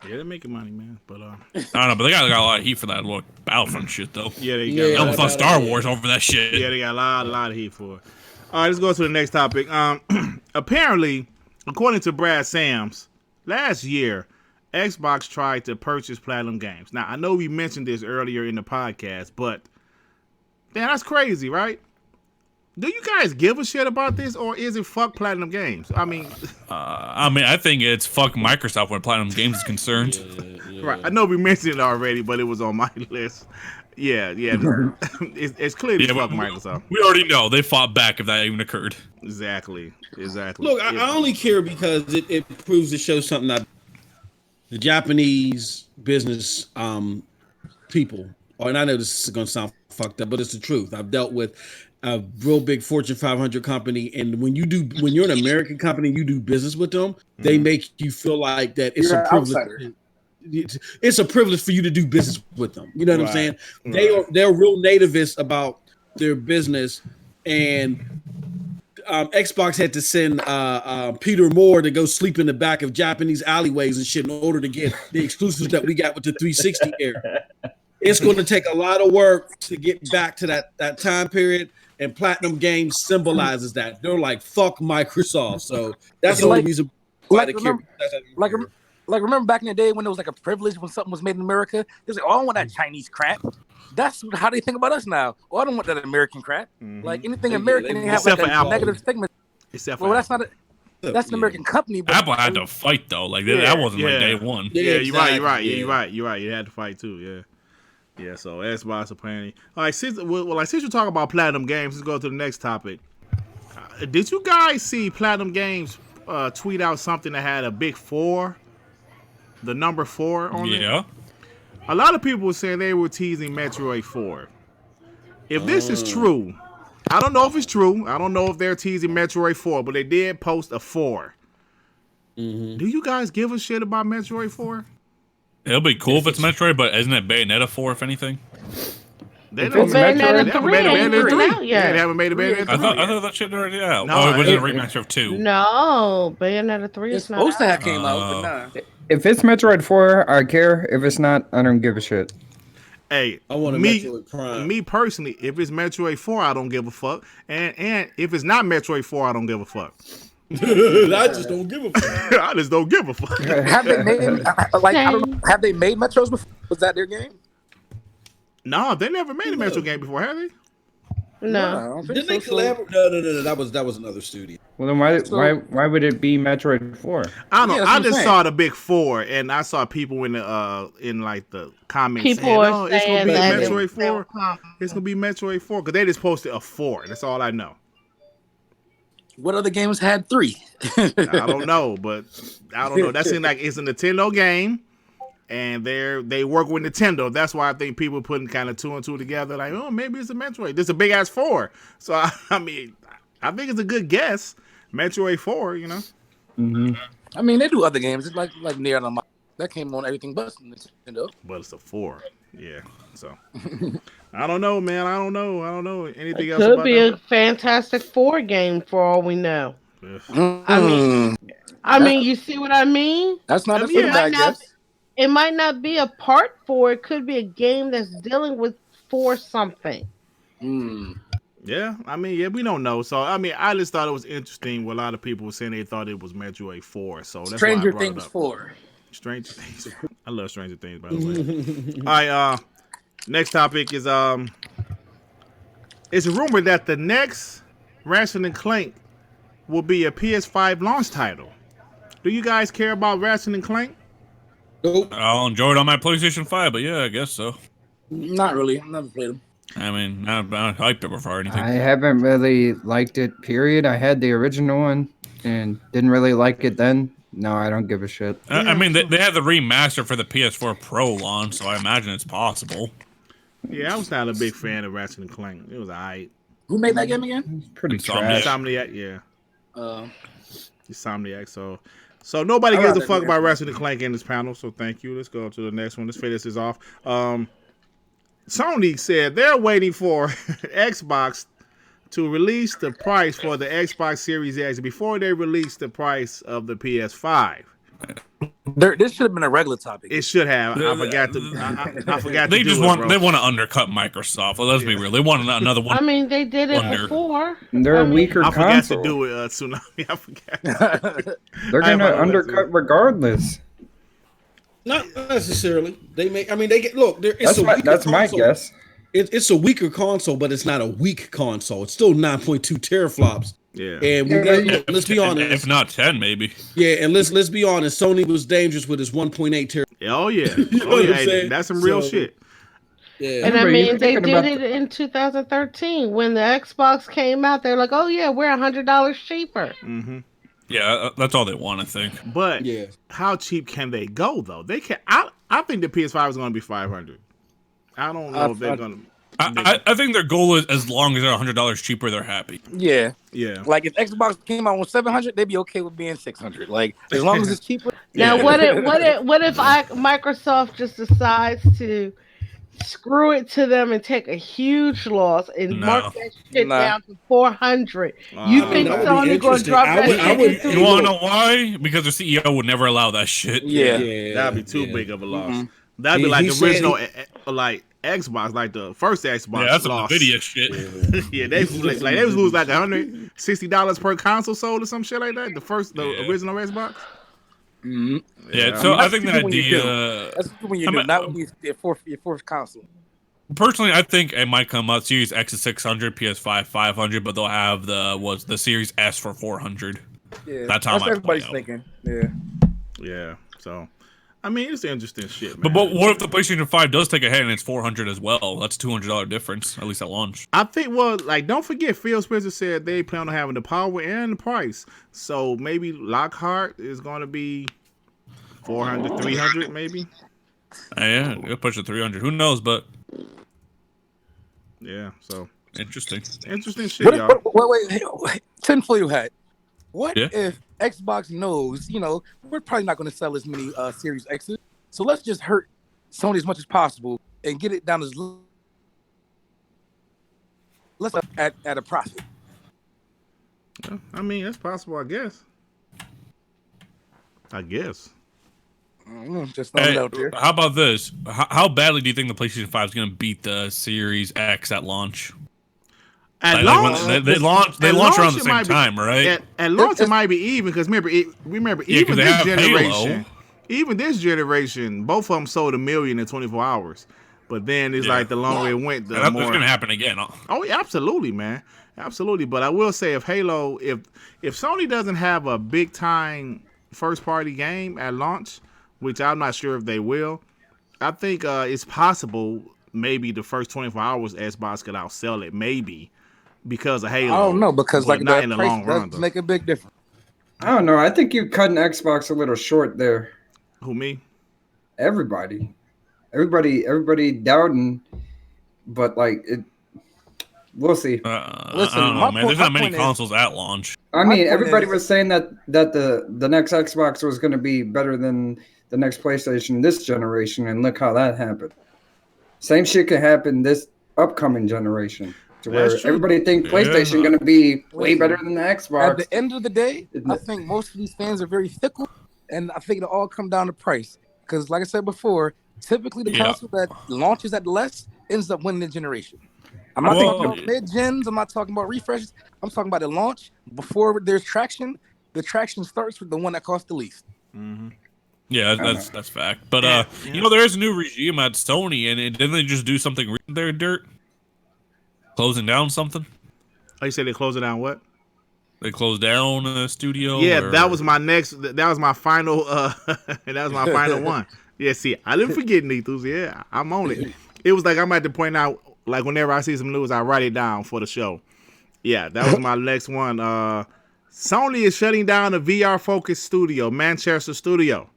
Yeah, they're making money, man. But I don't know, but they got a lot of heat for that Battlefront shit, though. Yeah, they got. I almost thought Star Wars over that shit. Yeah, they got a lot of heat for it. All right, let's go to the next topic. Apparently, according to Brad Sams, last year, Xbox tried to purchase Platinum Games. Now, I know we mentioned this earlier in the podcast, but damn, that's crazy, right? Do you guys give a shit about this, or is it fuck Platinum Games? I mean, I think it's fuck Microsoft when Platinum Games is concerned. Right. I know we mentioned it already, but it was on my list. Yeah. It's clearly fuck Microsoft. We already know they fought back if that even occurred. Exactly. Look, I only care because it proves to show something that the Japanese business people, and I know this is going to sound fucked up, but it's the truth. I've dealt with a real big Fortune 500 company, and when you're an American company, you do business with them, they make you feel like that it's a privilege. It's a privilege for you to do business with them. You know what I'm saying? They're real nativists about their business, and Xbox had to send Peter Moore to go sleep in the back of Japanese alleyways and shit in order to get the exclusives that we got with the 360 era. It's going to take a lot of work to get back to that time period, and Platinum Games symbolizes that. They're like, fuck Microsoft. So that's the only reason why they care. Remember back in the day when it was like a privilege when something was made in America? It was like, oh, I don't want that Chinese crap. That's how they think about us now. Oh, I don't want that American crap. Like anything American, they have like a negative stigma. Well, that's not that's an American company. But Apple had to fight though. Like that wasn't like day one. Yeah, you're right. You're right. You had to fight too. Yeah. Yeah, so Xbox apparently. All right, since you talk about Platinum Games, let's go to the next topic. Did you guys see Platinum Games tweet out something that had a big 4, the number 4 on it? Yeah. A lot of people were saying they were teasing Metroid 4. If this is true, I don't know if it's true. I don't know if they're teasing Metroid 4, but they did post a 4. Mm-hmm. Do you guys give a shit about Metroid 4? It'll be cool if it's Metroid, but isn't it Bayonetta 4 if anything? They If don't. it's They Metroid, haven't made a Bayonetta 3 out yet. Yeah, they haven't made a Bayonetta 3 I thought that shit already out. No, Oh, was it a remaster of 2? No, Bayonetta 3 It's is not supposed to out. have came out, but nah. if it's Metroid 4, I care. If it's not, I don't give a shit. Hey, I want a Metroid Prime. me personally, if it's Metroid 4, I don't give a fuck. And if it's not Metroid 4, I don't give a fuck. I just don't give a fuck. I just don't give a fuck. Have they made I don't know? Have they made Metros before? Was that their game? No, they never made a Metroid game before, have they? No. Didn't they collaborate? No. That was another studio. Well, then why would it be Metroid 4? I don't know. Yeah, I that's just what I'm saw the big 4, and I saw people in the comments People saying, are "Oh, it's gonna saying be that Metroid they will 4. come. It's gonna be Metroid 4," because they just posted a 4. That's all I know. What other games had 3? I don't know, but I don't know. That seems like it's a Nintendo game, and they work with Nintendo. That's why I think people putting kind of 2 and 2 together. Like, oh, maybe it's a Metroid. This is a big ass 4. So I mean, I think it's a good guess. Metroid 4, you know. Mm-hmm. I mean, they do other games. It's like Nier Automata. That came on everything but Nintendo. But it's a 4. Yeah. So I don't know, man. I don't know anything It else could about be that. a Fantastic Four game for all we know. Ugh. I mean, you see what I mean? That's not a Yeah. thing, I guess. It might not be a part 4. It could be a game that's dealing with 4 something. Yeah, I mean, yeah, we don't know. So, I mean, I just thought it was interesting. What a lot of people were saying they thought it was Metroid 4. So that's Stranger why I brought Things it up. 4. Stranger Things. I love Stranger Things, by the way. All right, next topic is it's a rumor that the next Ratchet and Clank will be a PS5 launch title. Do you guys care about Ratchet and Clank? Nope. I'll enjoy it on my PlayStation 5, but yeah, I guess so. Not really. I've never played them. I mean, I'm not hyped up for anything. I haven't really liked it, period. I had the original one and didn't really like it then. No, I don't give a shit. I mean, they had the remaster for the PS4 Pro launch, so I imagine it's possible. Yeah, I was not a big fan of Ratchet and Clank. It was alright. Who made that game again? It's pretty Insomniac. trash. Insomniac, yeah. Uh, Insomniac. So nobody I gives a rather fuck do about that. Ratchet and Clank in this panel. So thank you. Let's go to the next one. Let's finish this off. Sony said they're waiting for Xbox to release the price for the Xbox Series X before they release the price of the PS5. this should have been a regular topic. It should have. I forgot to. I forgot They to do just it, want bro. they want to undercut Microsoft. Well, let's be real. They want another one. I mean, they did it Wonder. before. They're a weaker I forgot console. to do it, Tsunami. I forgot. They're I gonna have undercut regardless. Not necessarily. They make. I mean, they get. Look, it's That's my console. guess. It's a weaker console, but it's not a weak console. It's still 9.2 teraflops. Yeah. And we got, let's be honest. If not 10, maybe. Yeah, and let's be honest. Sony was dangerous with his 1.8 teraflops. Oh yeah. You know Oh what I'm yeah. saying? That's some real So- shit. Yeah. And I Remember, you're mean, they thinking did about it in 2013 when the Xbox came out. They're like, "Oh yeah, we're $100 cheaper." Mm-hmm. Yeah, that's all they want, I think. But Yeah. how cheap can they go though? They can. I think the PS5 is going to be $500. I don't know if they're going to. I think their goal is as long as they're $100 cheaper, they're happy. Yeah. Yeah. Like if Xbox came out with 700, they'd be okay with being 600. Like as long as it's cheaper. Now, Yeah. what if Microsoft just decides to screw it to them and take a huge loss and No. mark that shit Nah. down to 400? You I mean, think that would be Sony going to interesting. drop I that would- I shit would- into You want to know why? Because their CEO would never allow that shit. Yeah. That'd be too yeah. big of a loss. Mhm. That'd be He- like he said original, like Xbox, like the first Xbox. Yeah, that's some loss. NVIDIA shit. Yeah, they was lose like $160 per console sold or some shit like that. The original Xbox. Mhm. Yeah, Yeah. so I That's think the when you do. idea. That's when you I do, mean, not when your fourth console. Personally, I think it might come out. Series X is 600, PS5 500, but they'll have the Series S for 400. Yeah, That's how my everybody's play out. thinking. Yeah. Yeah. So, I mean, it's interesting shit, But man. what if the PlayStation 5 does take a hit and it's 400 as well? That's a $200 difference, at least at launch. I think, well, like, don't forget, Phil Spencer said they plan on having the power and the price. So maybe Lockhart is going to be 400, 300, maybe. Yeah, it'll push it 300. Who knows? But Yeah. So interesting. interesting shit, y'all. Wait. Tinfoil hat. What Yeah. if Xbox knows, we're probably not going to sell as many Series X's, so let's just hurt Sony as much as possible and get it down as low let's at a profit. I mean, that's possible, I guess. Just throwing it out there. How about this? How badly do you think the PlayStation 5 is going to beat the Series X at launch? At launch, they launch around the same time, right? At launch, it might be even because remember, even this generation, both of them sold 1 million in 24 hours. But then it's like the longer it went, the more. That's going to happen again. Oh, yeah, absolutely, man, absolutely. But I will say, if Sony doesn't have a big time first party game at launch, which I'm not sure if they will, I think it's possible. Maybe the first 24 hours, Xbox could outsell it. Maybe. Because of Halo. I don't know, because like not that in the price long run, does make a big difference. I don't know. I think you're cutting Xbox a little short there. Who, me? Everybody doubting, but like it. We'll see. Listen, I don't know, man. There's not many consoles at launch. I mean, everybody was saying that the next Xbox was going to be better than the next PlayStation this generation, and look how that happened. Same shit could happen this upcoming generation. To where everybody think PlayStation going to be way better than the Xbox. At the end of the day, I think most of these fans are very fickle, and I think it'll all come down to price. Because, like I said before, typically the console that launches at less ends up winning the generation. I'm not talking about mid-gens. I'm not talking about refreshes. I'm talking about the launch. Before there's traction, the traction starts with the one that costs the least. Mm-hmm. Yeah, that's fact. But, you know, there is a new regime at Sony, and didn't they just do something there, Dirt? Closing down something? Oh, you said they closing down what? They closed down a studio? Yeah, that was my final that was my final one. Yeah, see, I didn't forget Nethus. Yeah, I'm on it. It was like I'm at the point now, like whenever I see some news, I write it down for the show. Yeah, that was my next one. Sony is shutting down a VR focused studio, Manchester studio.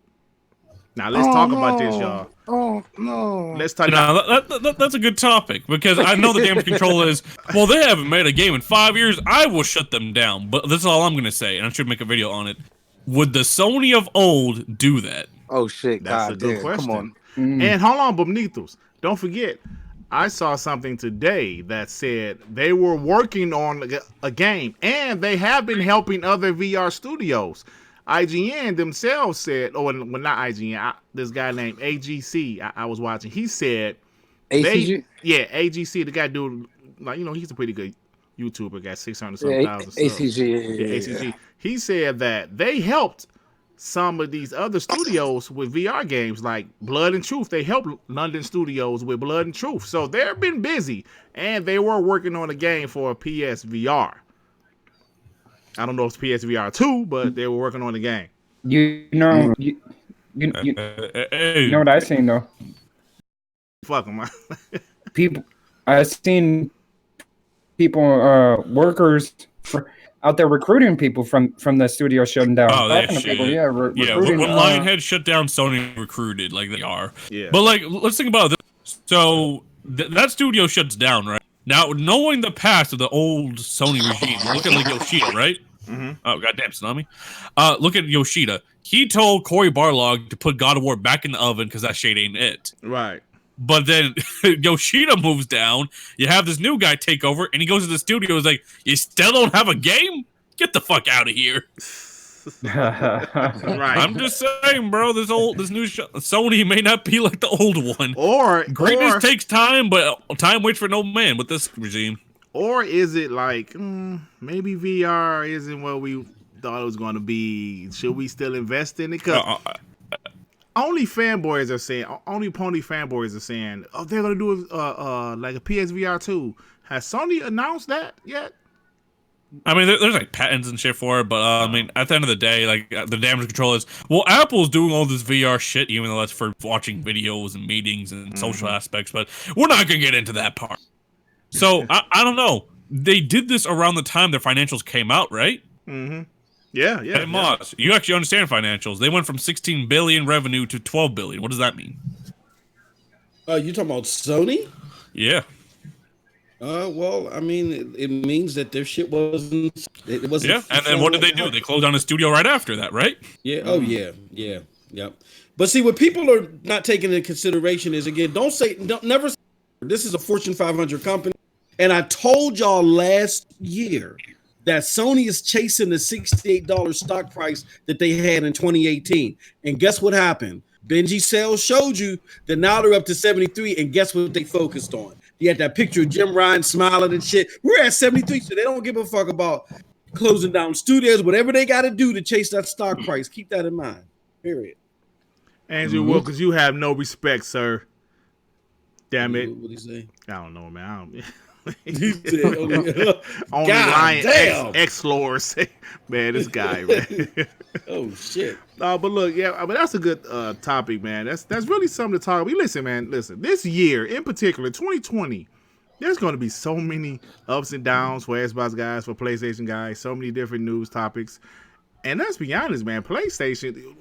Now let's talk about this, y'all. Oh no! Let's talk. That's a good topic because I know the damage control is. Well, they haven't made a game in 5 years. I will shut them down. But that's all I'm gonna say, and I should make a video on it. Would the Sony of old do that? Oh shit! That's a good question. Come on. And hold on, Benithos. Don't forget, I saw something today that said they were working on a game, and they have been helping other VR studios. IGN themselves said, not IGN, this guy named AGC, I was watching, he said, AGC, the guy dude, like, you know, he's a pretty good YouTuber, got 600-something thousand subs. ACG. He said that they helped some of these other studios with VR games, like Blood and Truth. They helped London studios with Blood and Truth. So they've been busy, and they were working on a game for a PSVR. I don't know if it's PSVR 2, but they were working on the game. You know what I seen though? Fuck them. I seen people, workers out there recruiting people from the studio shutting down. Oh, that shit. People, when Lionhead shut down, Sony recruited like they are. Yeah. But like, let's think about this. So that studio shuts down, right? Now, knowing the past of the old Sony regime, look at like Yoshida, right? Mm-hmm. Oh, goddamn, Tsunami. Look at Yoshida. He told Cory Barlog to put God of War back in the oven because that shit ain't it. Right. But then Yoshida moves down. You have this new guy take over, and he goes to the studio. He's like, "You still don't have a game? Get the fuck out of here!" Right. I'm just saying, bro. This new Sony may not be like the old one. Or greatness takes time, but time waits for no man with this regime. Or is it like maybe VR isn't what we thought it was going to be? Should we still invest in it? Because only pony fanboys are saying, oh, they're going to do like a PSVR 2. Has Sony announced that yet? I mean, there's like patents and shit for it, but I mean, at the end of the day, like the damage control is, well, Apple's doing all this VR shit, even though that's for watching videos and meetings and social aspects, but we're not going to get into that part. So, I don't know. They did this around the time their financials came out, right? Mm-hmm. Yeah. Hey, Moz, you actually understand financials. They went from 16 billion revenue to 12 billion. What does that mean? You talking about Sony? Yeah. Well, I mean, it means that their shit wasn't. It wasn't. Yeah, and then what did they do? They closed down a studio right after that, right? Yeah. Oh, yeah. Yep. But see, what people are not taking into consideration is, again, never. This is a Fortune 500 company. And I told y'all last year that Sony is chasing the $68 stock price that they had in 2018. And guess what happened? Benji Sales showed you that now they're up to 73. And guess what they focused on? You had that picture of Jim Ryan smiling and shit. We're at 73, so they don't give a fuck about closing down studios, whatever they got to do to chase that stock price. Keep that in mind. Period. Andrew Wilkins, you have no respect, sir. Damn it. What did he say? I don't know, man. Only lying ex-lords. Man, this guy, man. Oh, shit. But look, yeah, I mean, that's a good topic, man. That's really something to talk about. Listen, man, this year in particular, 2020, there's going to be so many ups and downs for Xbox guys, for PlayStation guys, so many different news topics. And let's be honest, man, PlayStation,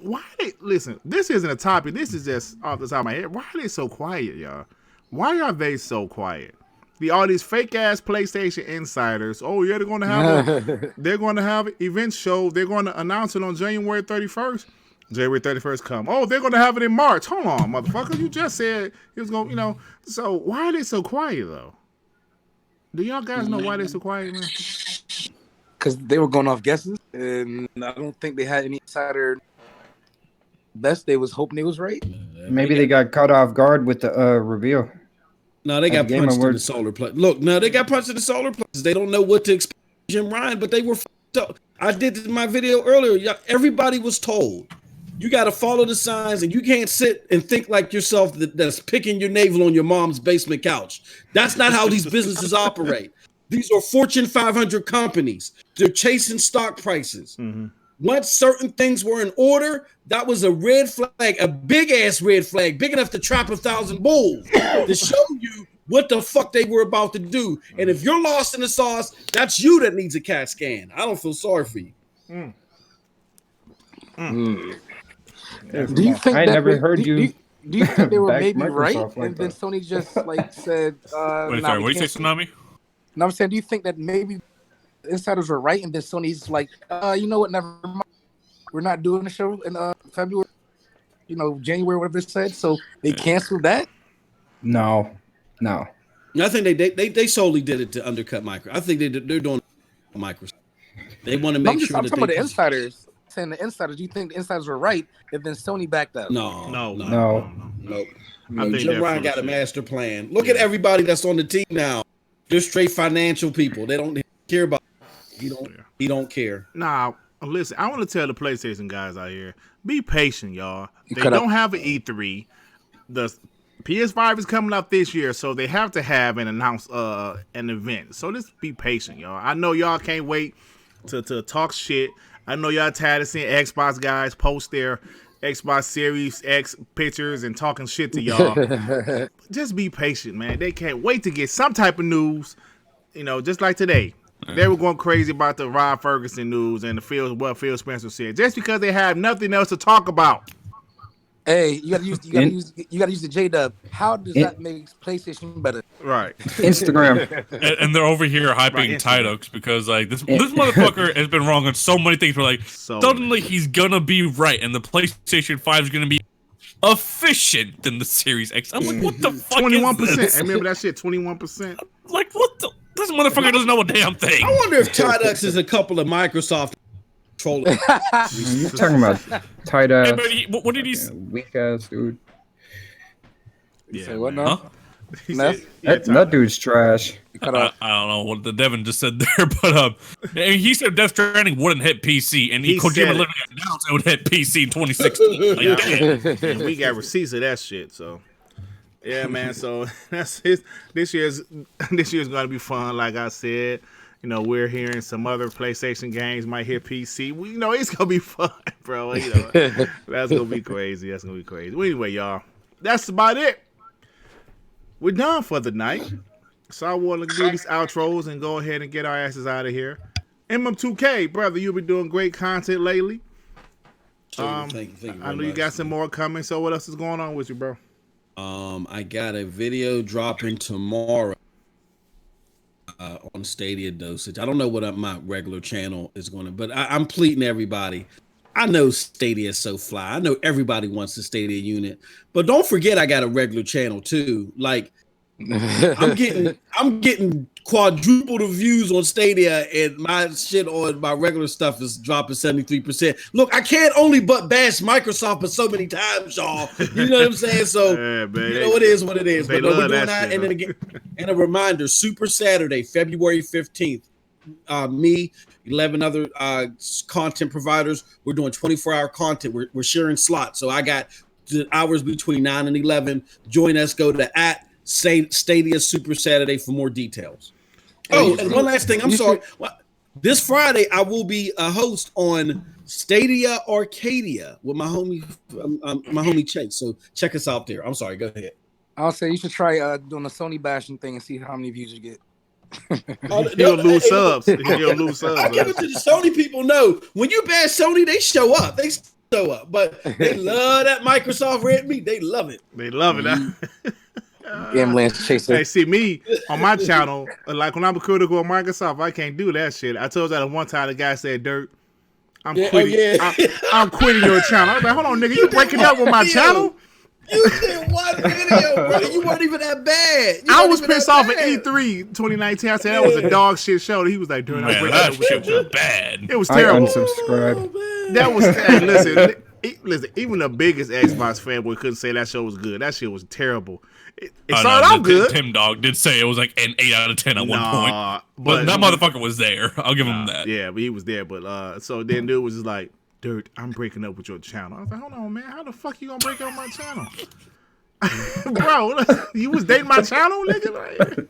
listen, this isn't a topic. This is just off the top of my head. Why are they so quiet, y'all? Why are they so quiet? All these fake ass PlayStation insiders. Oh yeah, they're going to have an event show. They're going to announce it on January 31st. January 31st come. Oh, they're going to have it in March. Hold on, motherfucker. You just said it was going, So why are they so quiet though? Do y'all guys know why they're so quiet, man? Because they were going off guesses, and I don't think they had any insider. Best they was hoping they was right. Maybe they got caught off guard with the reveal. No, they got punched in the solar plexus. Look, no, they got punched in the solar plexus. They don't know what to expect from Jim Ryan, but they were fucked up. I did my video earlier. Everybody was told, you got to follow the signs, and you can't sit and think like yourself that's picking your navel on your mom's basement couch. That's not how these businesses operate. These are Fortune 500 companies. They're chasing stock prices. Mm-hmm. Once certain things were in order, that was a red flag, a big-ass red flag, big enough to trap 1,000 bulls to show you what the fuck they were about to do. And if you're lost in the sauce, that's you that needs a CAT scan. I don't feel sorry for you. Do you think I never heard you? Do you think they were maybe Microsoft right, like and then that. Sony just said? Wait, sorry, what did you say, Tsunami? No, I'm saying, do you think that maybe the insiders were right, and then Sony's like, you know what? Never mind. We're not doing the show in February, January, whatever it said. So they canceled that. No. I think they solely did it to undercut Microsoft. I think they're doing Microsoft. They want to make sure I'm that talking about the insiders. Saying the insiders. Do you think the insiders were right, and then Sony backed up? No. I think Jim Ryan got a master plan. Look at everybody that's on the team now. They're straight financial people. They don't care about. He don't care. Nah, listen. I want to tell the PlayStation guys out here: be patient, y'all. They don't have an E3. The PS5 is coming out this year, so they have to have an event. So just be patient, y'all. I know y'all can't wait to talk shit. I know y'all tired of seeing Xbox guys post their Xbox Series X pictures and talking shit to y'all. Just be patient, man. They can't wait to get some type of news. Just like today. They were going crazy about the Rod Fergusson news and what Phil Spencer said. Just because they have nothing else to talk about. Hey, you gotta use the J-Dub. How does that make PlayStation better? Right. Instagram. and they're over here hyping Tidux because this motherfucker has been wrong on so many things. We're like, suddenly he's gonna be right, and the PlayStation 5 is gonna be efficient than the Series X. I'm like, what the fuck? 21%. Is this? I remember that shit. 21%. Like, what the? This motherfucker doesn't know a damn thing. I wonder if Tidux is a couple of Microsoft controllers. You're talking about tight ass. What did he say? Weak ass dude. You say what now? Huh? That dude's trash. I don't know what the Devin just said there, but he said Death Stranding wouldn't hit PC, and Kojima literally announced it would hit PC in 2016. And we got receipts of that shit, so. Yeah, man. So that's this year's gonna be fun. Like I said, we're hearing some other PlayStation games might hit PC. It's gonna be fun, bro. That's gonna be crazy. Well, anyway, y'all, that's about it. We're done for the night. So I want to do these outros and go ahead and get our asses out of here. MM2K, brother, you've been doing great content lately. Thank you I know you got some more coming. So what else is going on with you, bro? I got a video dropping tomorrow on Stadia Dosage. I don't know what my regular channel is going to, but I'm pleading everybody. I know Stadia is so fly. I know everybody wants the Stadia unit, but don't forget I got a regular channel too. Like I'm getting quadruple the views on Stadia, and my shit on my regular stuff is dropping 73%. Look, I can't only but bash Microsoft for so many times, y'all. You know what I'm saying? So man, you know it is what it is. But no, we're doing that, shit, and then again, and a reminder: Super Saturday, February 15th. Me, 11 other content providers. We're doing 24-hour content. We're sharing slots. So I got the hours between 9 and 11. Join us. Go to @Stadia Super Saturday for more details. Oh, and one last thing. I'm sorry. This Friday, I will be a host on Stadia Arcadia with my homie Chase. So check us out there. I'm sorry. Go ahead. I'll say you should try doing a Sony bashing thing and see how many views you get. He'll lose subs. He'll lose subs. I give it to the Sony people. No, when you bash Sony, they show up. They show up, but they love that Microsoft red meat. They love it. They love it. Lance Chaser. Hey, see me on my channel. Like when I'm critical of Microsoft, I can't do that shit. I told you that one time the guy said, "Dirt, I'm quitting. I'm quitting your channel." I was like, "Hold on, nigga, you breaking up with my channel?" You did one video, bro. You weren't even that bad. I was pissed off at E3 2019. I said that was a dog shit show. He was like, "Dude, that shit was bad. It was terrible." I unsubscribed. That was listen. Even the biggest Xbox fanboy couldn't say that show was good. That shit was terrible. It started out good. Tim Dog did say it was like an 8 out of 10 at one point, but that motherfucker was there. I'll give him that. Yeah, but he was there. But so then dude was just like, "Dude, I'm breaking up with your channel." I was like, "Hold on, man. How the fuck you gonna break up my channel?" Bro, you was dating my channel, nigga?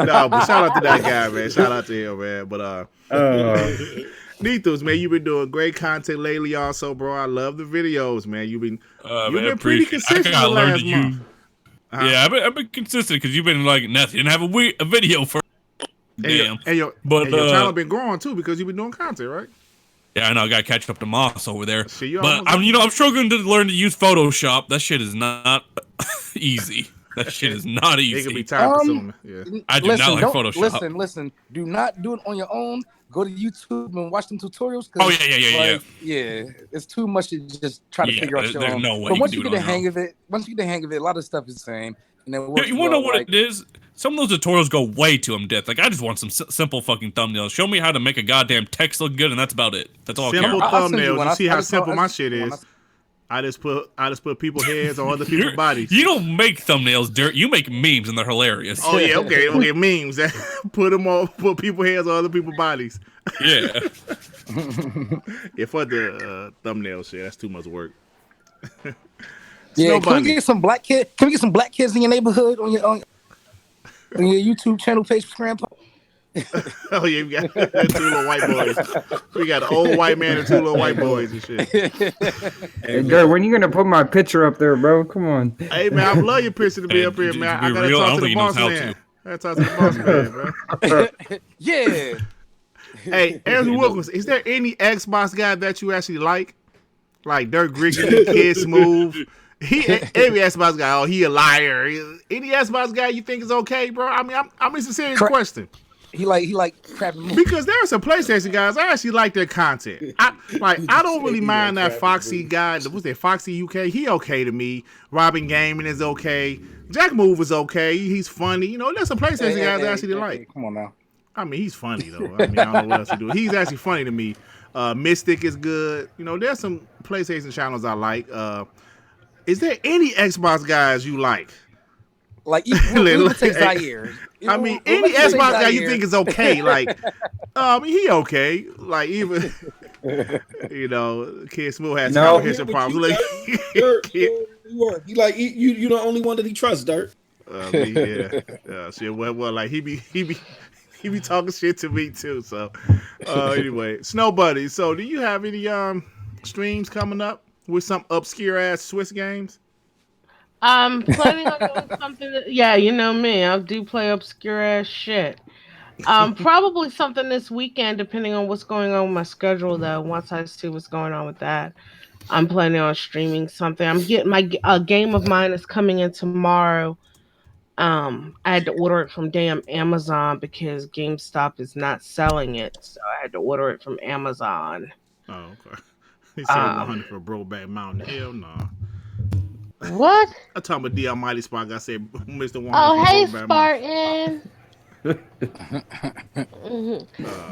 No, but shout out to that guy, man. Shout out to him, man. But Nethos, man, you've been doing great content lately also, bro. I love the videos, man. You've been pretty consistent the last month. Yeah, I've been consistent because you've been like, nothing. You didn't have a video for damn. And your channel been growing too because you've been doing content, right? Yeah, I know. I got to catch up to Moss over there. See, but I'm struggling to learn to use Photoshop. That shit is not easy. That shit is not easy. It can be time consuming. Yeah. I do not like Photoshop. Listen. Do not do it on your own. Go to YouTube and watch them tutorials. Oh yeah. Yeah, it's too much to just try to figure out your own. No way. But once you get the hang of it, a lot of stuff is the same. And then you want to know what it is? Some of those tutorials go way too in depth. Like I just want some simple fucking thumbnails. Show me how to make a goddamn text look good, and that's about it. That's all. Simple I care about. thumbnails. You see how simple my shit is. I just put people's heads on other people's bodies. You don't make thumbnails, Dirt. You make memes, and they're hilarious. Oh yeah, okay, memes. Put people's heads on other people's bodies. Yeah. Yeah, for the thumbnail shit, that's too much work. Yeah, can we get some black kids? Can we get some black kids in your neighborhood on your YouTube channel page, Grandpa? Oh yeah, we got 2 little white boys. We got an old white man and 2 little white boys and shit. Hey, Dirt, when you gonna put my picture up there, bro? Come on. Hey man, I love your picture to be up here, man. I gotta talk to the boss man. I gotta talk to the boss man, bro. Yeah. Hey, Andrew Wilkins, is there any Xbox guy that you actually like? Like Dirk Grigsby, Kid Smooth? Every Xbox guy, he a liar. Any Xbox guy you think is okay, bro? I mean, I'm it's a serious question. He like crappy movies. Because there are some PlayStation guys, I actually like their content. I don't really mind that Foxy guy. What's that, Foxy UK? He okay to me. Robin Gaming is okay. Jack Move is okay. He's funny. You know, there's some PlayStation guys I actually like. Come on now. I mean, he's funny though. I mean, I don't know what else to do. He's actually funny to me. Mystic is good. You know, there's some PlayStation channels I like. Is there any Xbox guys you like? Like, we'll take Zaire. I mean, any Xbox guy you think is okay? Like, he okay. Like, even you know, Kid Smooth has comprehension problems. You're the only one that he trusts, Dirt. Shit. Well, like he be talking shit to me too. So, anyway, Snow Buddy. So, do you have any streams coming up with some obscure ass Swiss games? I'm planning on doing something. Yeah, you know me. I do play obscure ass shit. Probably something this weekend, depending on what's going on with my schedule. Though, once I see what's going on with that, I'm planning on streaming something. I'm getting my game of mine is coming in tomorrow. I had to order it from damn Amazon because GameStop is not selling it, so I had to order it from Amazon. Oh, okay. He said 100 for Brokeback Mountain. Hell no. What? I'm talking about the Almighty Spark. I said Mr. Warner. Oh, hey, from Bad Spartan.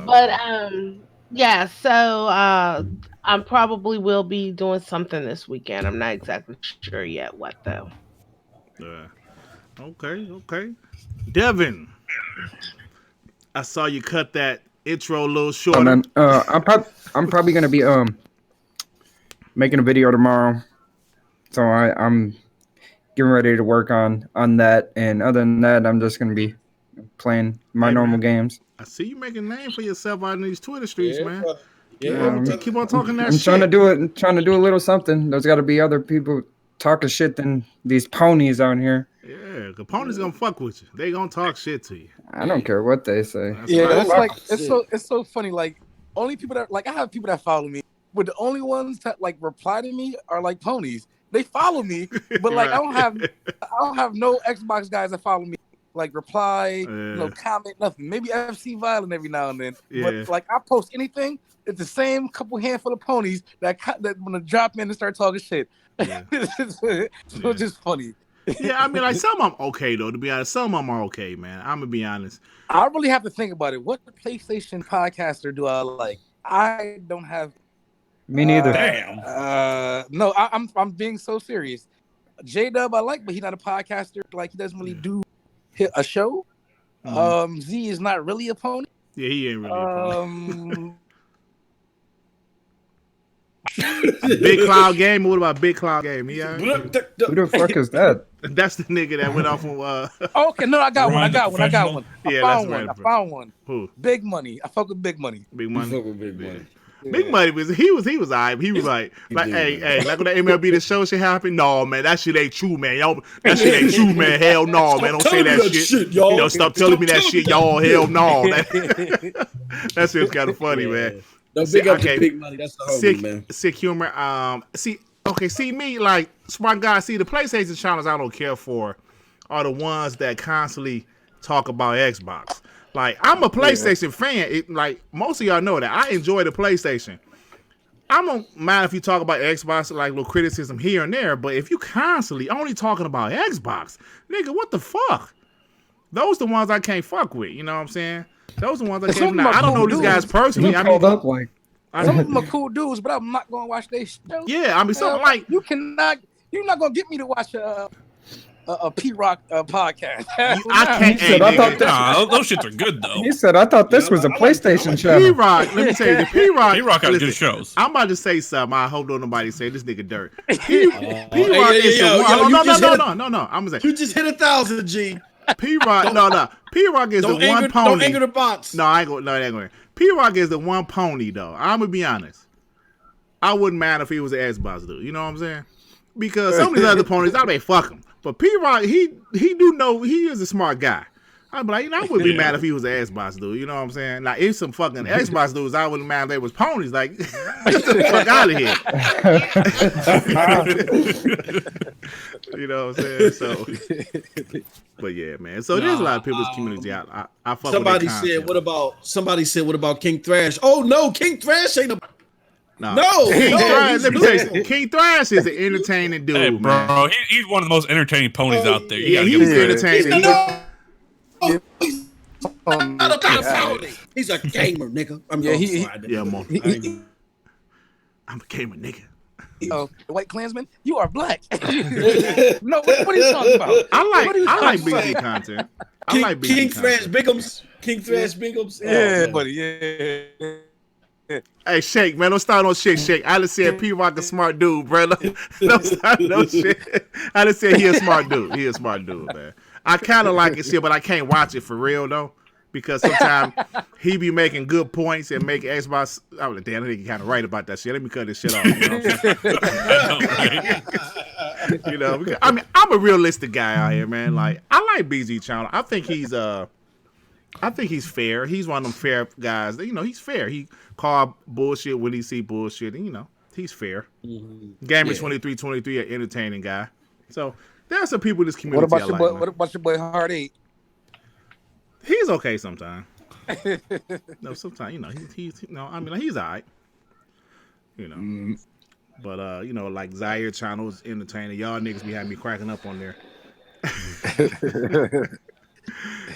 But yeah. So I probably will be doing something this weekend. I'm not exactly sure yet what though. Okay. Devin, I saw you cut that intro a little shorter. Man, I'm probably gonna be making a video tomorrow, so I'm getting ready to work on that. And other than that, I'm just gonna be playing my normal games. I see you making a name for yourself out in these Twitter streets, man. Yeah, keep on talking that I'm shit. trying to do it. Trying to do a little something. There's got to be other people talking shit than these ponies out here. Yeah, the ponies gonna fuck with you. They gonna talk shit to you. I don't care what they say. That's like it's so funny. Like only people that I have people that follow me, but the only ones that like reply to me are like ponies. They follow me, but like I don't have no Xbox guys that follow me. Like reply, no comment, nothing. Maybe FC Violent every now and then. But like I post anything, it's the same couple handful of ponies that want to drop in and start talking shit. So it's just funny. Yeah, I mean, like some of them okay though. To be honest, some of them are okay, man. I'm gonna be honest. I really have to think about it. What PlayStation podcaster do I like? I don't have. Me neither. Damn. No, I'm being so serious. J-Dub I like, but he's not a podcaster. Like he doesn't really do a show. Z is not really a pony. Yeah, he ain't really a pony. Big Cloud Game. What about Big Cloud Game? Yeah. Who the fuck is that? That's the nigga that went off on. Okay, no, I got one. Yeah, I found one. Who? Big Money. I fuck with Big Money. Big Money. Fuck with Big Money. Big Money was he was alright. He was like hey, like when the MLB the show shit happened. No, man, that shit ain't true, man. Y'all, that shit ain't true, man. Hell no, man. Don't say that shit. Y'all. You know, stop telling me that shit, y'all. Hell no. That shit's kind of funny, man. No, big up to Big Money. That's the homie, man. Sick humor. See me like smart guy. See the PlayStation channels I don't care for are the ones that constantly talk about Xbox. Like I'm a PlayStation fan. Like most of y'all know that I enjoy the PlayStation. I don't mind if you talk about Xbox, like little criticism here and there. But if you constantly only talking about Xbox, nigga, what the fuck? Those the ones I can't fuck with. You know what I'm saying? Those the ones I can't. I don't know these guys personally. I mean, some of them are cool dudes, but I'm not gonna watch their show. Yeah, I mean, something like you're not gonna get me to watch a P-Rock podcast. I can't. Those shits are good though. He said, "I thought this was a PlayStation show." P-Rock, let me tell you, the P-Rock has good shows. I'm about to say something. I hope don't nobody say this nigga dirt. P-Rock is the one. No. I'm gonna say you just hit 1,000, G. P-Rock, no. P-Rock is the one pony. Don't anger the bots. No, I ain't going. P-Rock is the one pony though. I'm gonna be honest. I wouldn't mind if he was an Xbox dude. You know what I'm saying? Because some of these other ponies, I may fuck him. But P-Rock, he do know he is a smart guy. I'd be like, I wouldn't be mad if he was an Xbox dude. You know what I'm saying? Like, if some fucking Xbox dudes, I wouldn't mind if they was ponies. Like, get the fuck out of here. You know what I'm saying? So, but yeah, man. So there's a lot of people's community. I fuck somebody with that said, what about King Thrash? Oh no, King Thrash ain't a. No, King Thrash. Let me tell you something. King Thrash is an entertaining dude, hey, bro. Man. He's one of the most entertaining ponies out there. He's entertaining. He's a gamer, nigga. I'm a gamer, nigga. Oh, the White Klansman, you are black. No, what are you talking about? I like BG content. I like BG King content. Thrash Bigums. King Thrash Bigums. Yeah, buddy. Yeah. Hey, Shake, man, don't start no shit, Shake. I just said P-Rock a smart dude, brother. Don't start no shit. I just said he a smart dude. He a smart dude, man. I kind of like it, shit, but I can't watch it for real, though. Because sometimes he be making good points and make Xbox. I was like, damn, I think he kind of right about that shit. Let me cut this shit off. You know what I'm saying? You know, because, I mean, I'm a realistic guy out here, man. Like, I like BZ Channel. I think he's fair. He's one of them fair guys. You know, he's fair. He call bullshit when he see bullshit. And, you know, he's fair. Mm-hmm. Gamer 2323, an entertaining guy. So there are some people in this community. What about your boy Hard 8? He's okay sometimes. No, sometimes, you know, he's you know, I mean, like, he's all right. You know. But like Zaire channels entertaining. Y'all niggas be having me cracking up on there.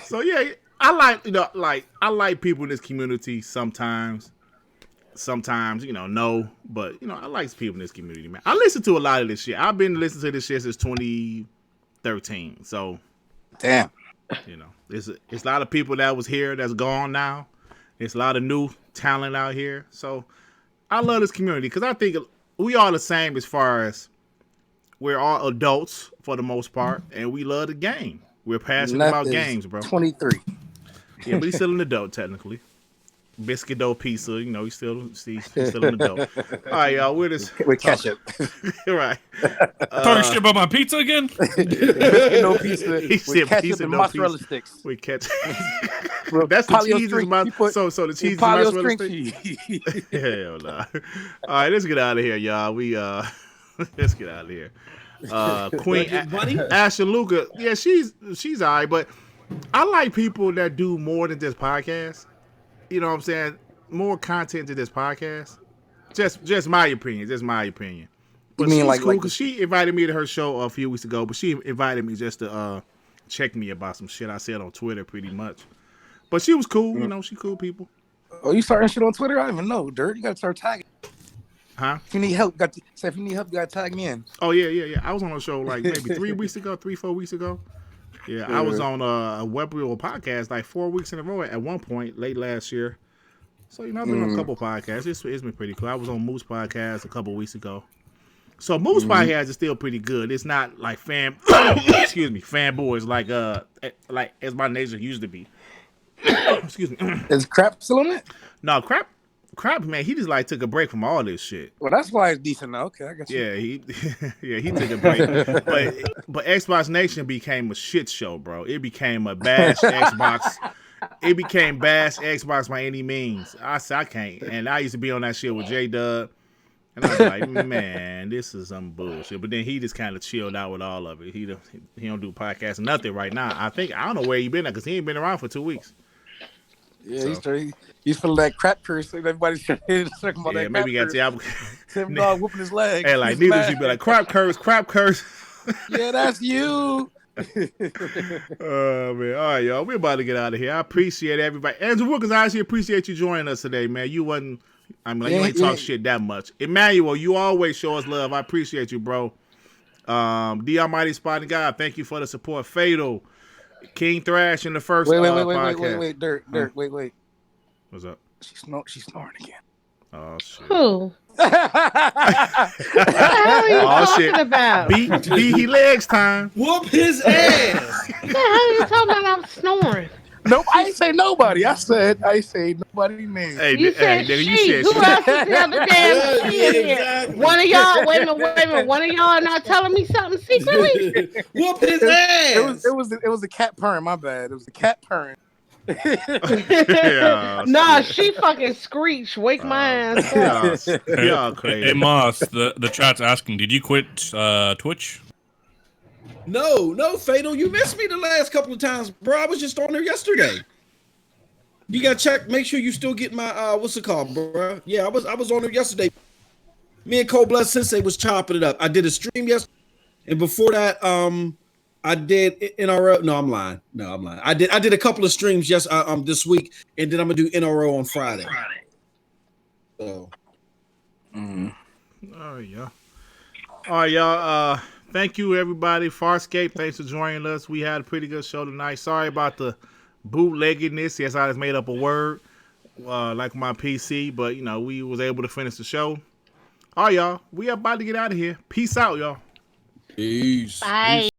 So yeah, I like people in this community sometimes. Sometimes, no, but I like people in this community, man. I listen to a lot of this shit. I've been listening to this shit since 2013. So damn. It's a lot of people that was here that's gone now. There's a lot of new talent out here. So I love this community because I think we all the same as far as we're all adults for the most part, and we love the game. We're passionate about games, bro. 23. Yeah, but he's still an adult technically. Biscuit dough pizza, he's still an adult. All right, y'all, we're just with ketchup. Right. Talking shit about my pizza again? Biscuit dough pizza He said with ketchup pizza, and no mozzarella pizza. sticks. With ketchup. That's the cheese is so the cheese is mozzarella stick. Hell nah. All right, let's get out of here, y'all. Let's get out of here. Queen Ashley Luca, yeah, she's all right, but I like people that do more than just podcasts. You know what I'm saying? More content to this podcast. Just my opinion. But you mean she's like, cool because she invited me to her show a few weeks ago, but she invited me just to check me about some shit I said on Twitter pretty much. But she was cool, she cool people. Oh, you starting shit on Twitter? I don't even know, Dirt. You gotta start tagging. Huh? If you need help, you gotta tag me in. Oh yeah. I was on a show like maybe 4 weeks ago. Yeah, I was on a Web Real podcast like 4 weeks in a row at one point late last year. So, I've been on a couple podcasts. It's been pretty cool. I was on Moose podcast a couple weeks ago. So Moose podcast is still pretty good. It's not like fanboys like as my nature used to be. Excuse me. Is Crap still on it? No, crap, man. He just took a break from all this shit. Well, that's why it's decent now. Okay, I guess. Yeah, he took a break. but Xbox Nation became a shit show, bro. It became a bash Xbox. It became bash Xbox by any means. I said I can't. And I used to be on that shit with J-Dub. And I was like, man, this is some bullshit. But then he just kind of chilled out with all of it. He don't do podcasts or nothing right now. I don't know where he been at because he ain't been around for 2 weeks. Yeah, he's feeling that crap curse. Everybody's talking about that. Maybe he got the Tim Dog whooping his leg. Hey, like neither should be like crap curse. Yeah, that's you. Oh man, all right, y'all. We're about to get out of here. I appreciate everybody. Andrew Wilkins, I actually appreciate you joining us today, man. You wasn't. you ain't talk shit that much. Emmanuel, you always show us love. I appreciate you, bro. The Almighty Spotting God, thank you for the support. Fatal, King Thrash in the first podcast. Wait, Dirt, wait. What's up? She's snoring again. Oh shit. Who? What the hell are you talking about? Beat he legs time. Whoop his ass. What the hell are you talking about? I'm snoring. Nope, I ain't say nobody. I say nobody name. Hey, You said nigga, she. you said Who she. else is the other damn she in here? Exactly. One of y'all, wait a minute. One of y'all not telling me something secretly? Whoop his ass. It was a cat purring. My bad. It was a cat purring. Yeah, Nah, she fucking screeched. Wake my ass up. y'all crazy. Hey Moss, the chat's asking, did you quit Twitch? No, Fatal. You missed me the last couple of times, bro. I was just on there yesterday. You gotta check, make sure you still get my what's it called, bro? Yeah, I was on there yesterday. Me and Cold Blood Sensei was chopping it up. I did a stream yesterday, and before that, I did NRO. No, I'm lying. I did a couple of streams this week, and then I'm gonna do NRO on Friday. So, Oh yeah. All right, y'all. Thank you, everybody. Farscape, thanks for joining us. We had a pretty good show tonight. Sorry about the bootleggedness. Yes, I just made up a word, like my PC, but we was able to finish the show. All right, y'all. We about to get out of here. Peace out, y'all. peace. Bye.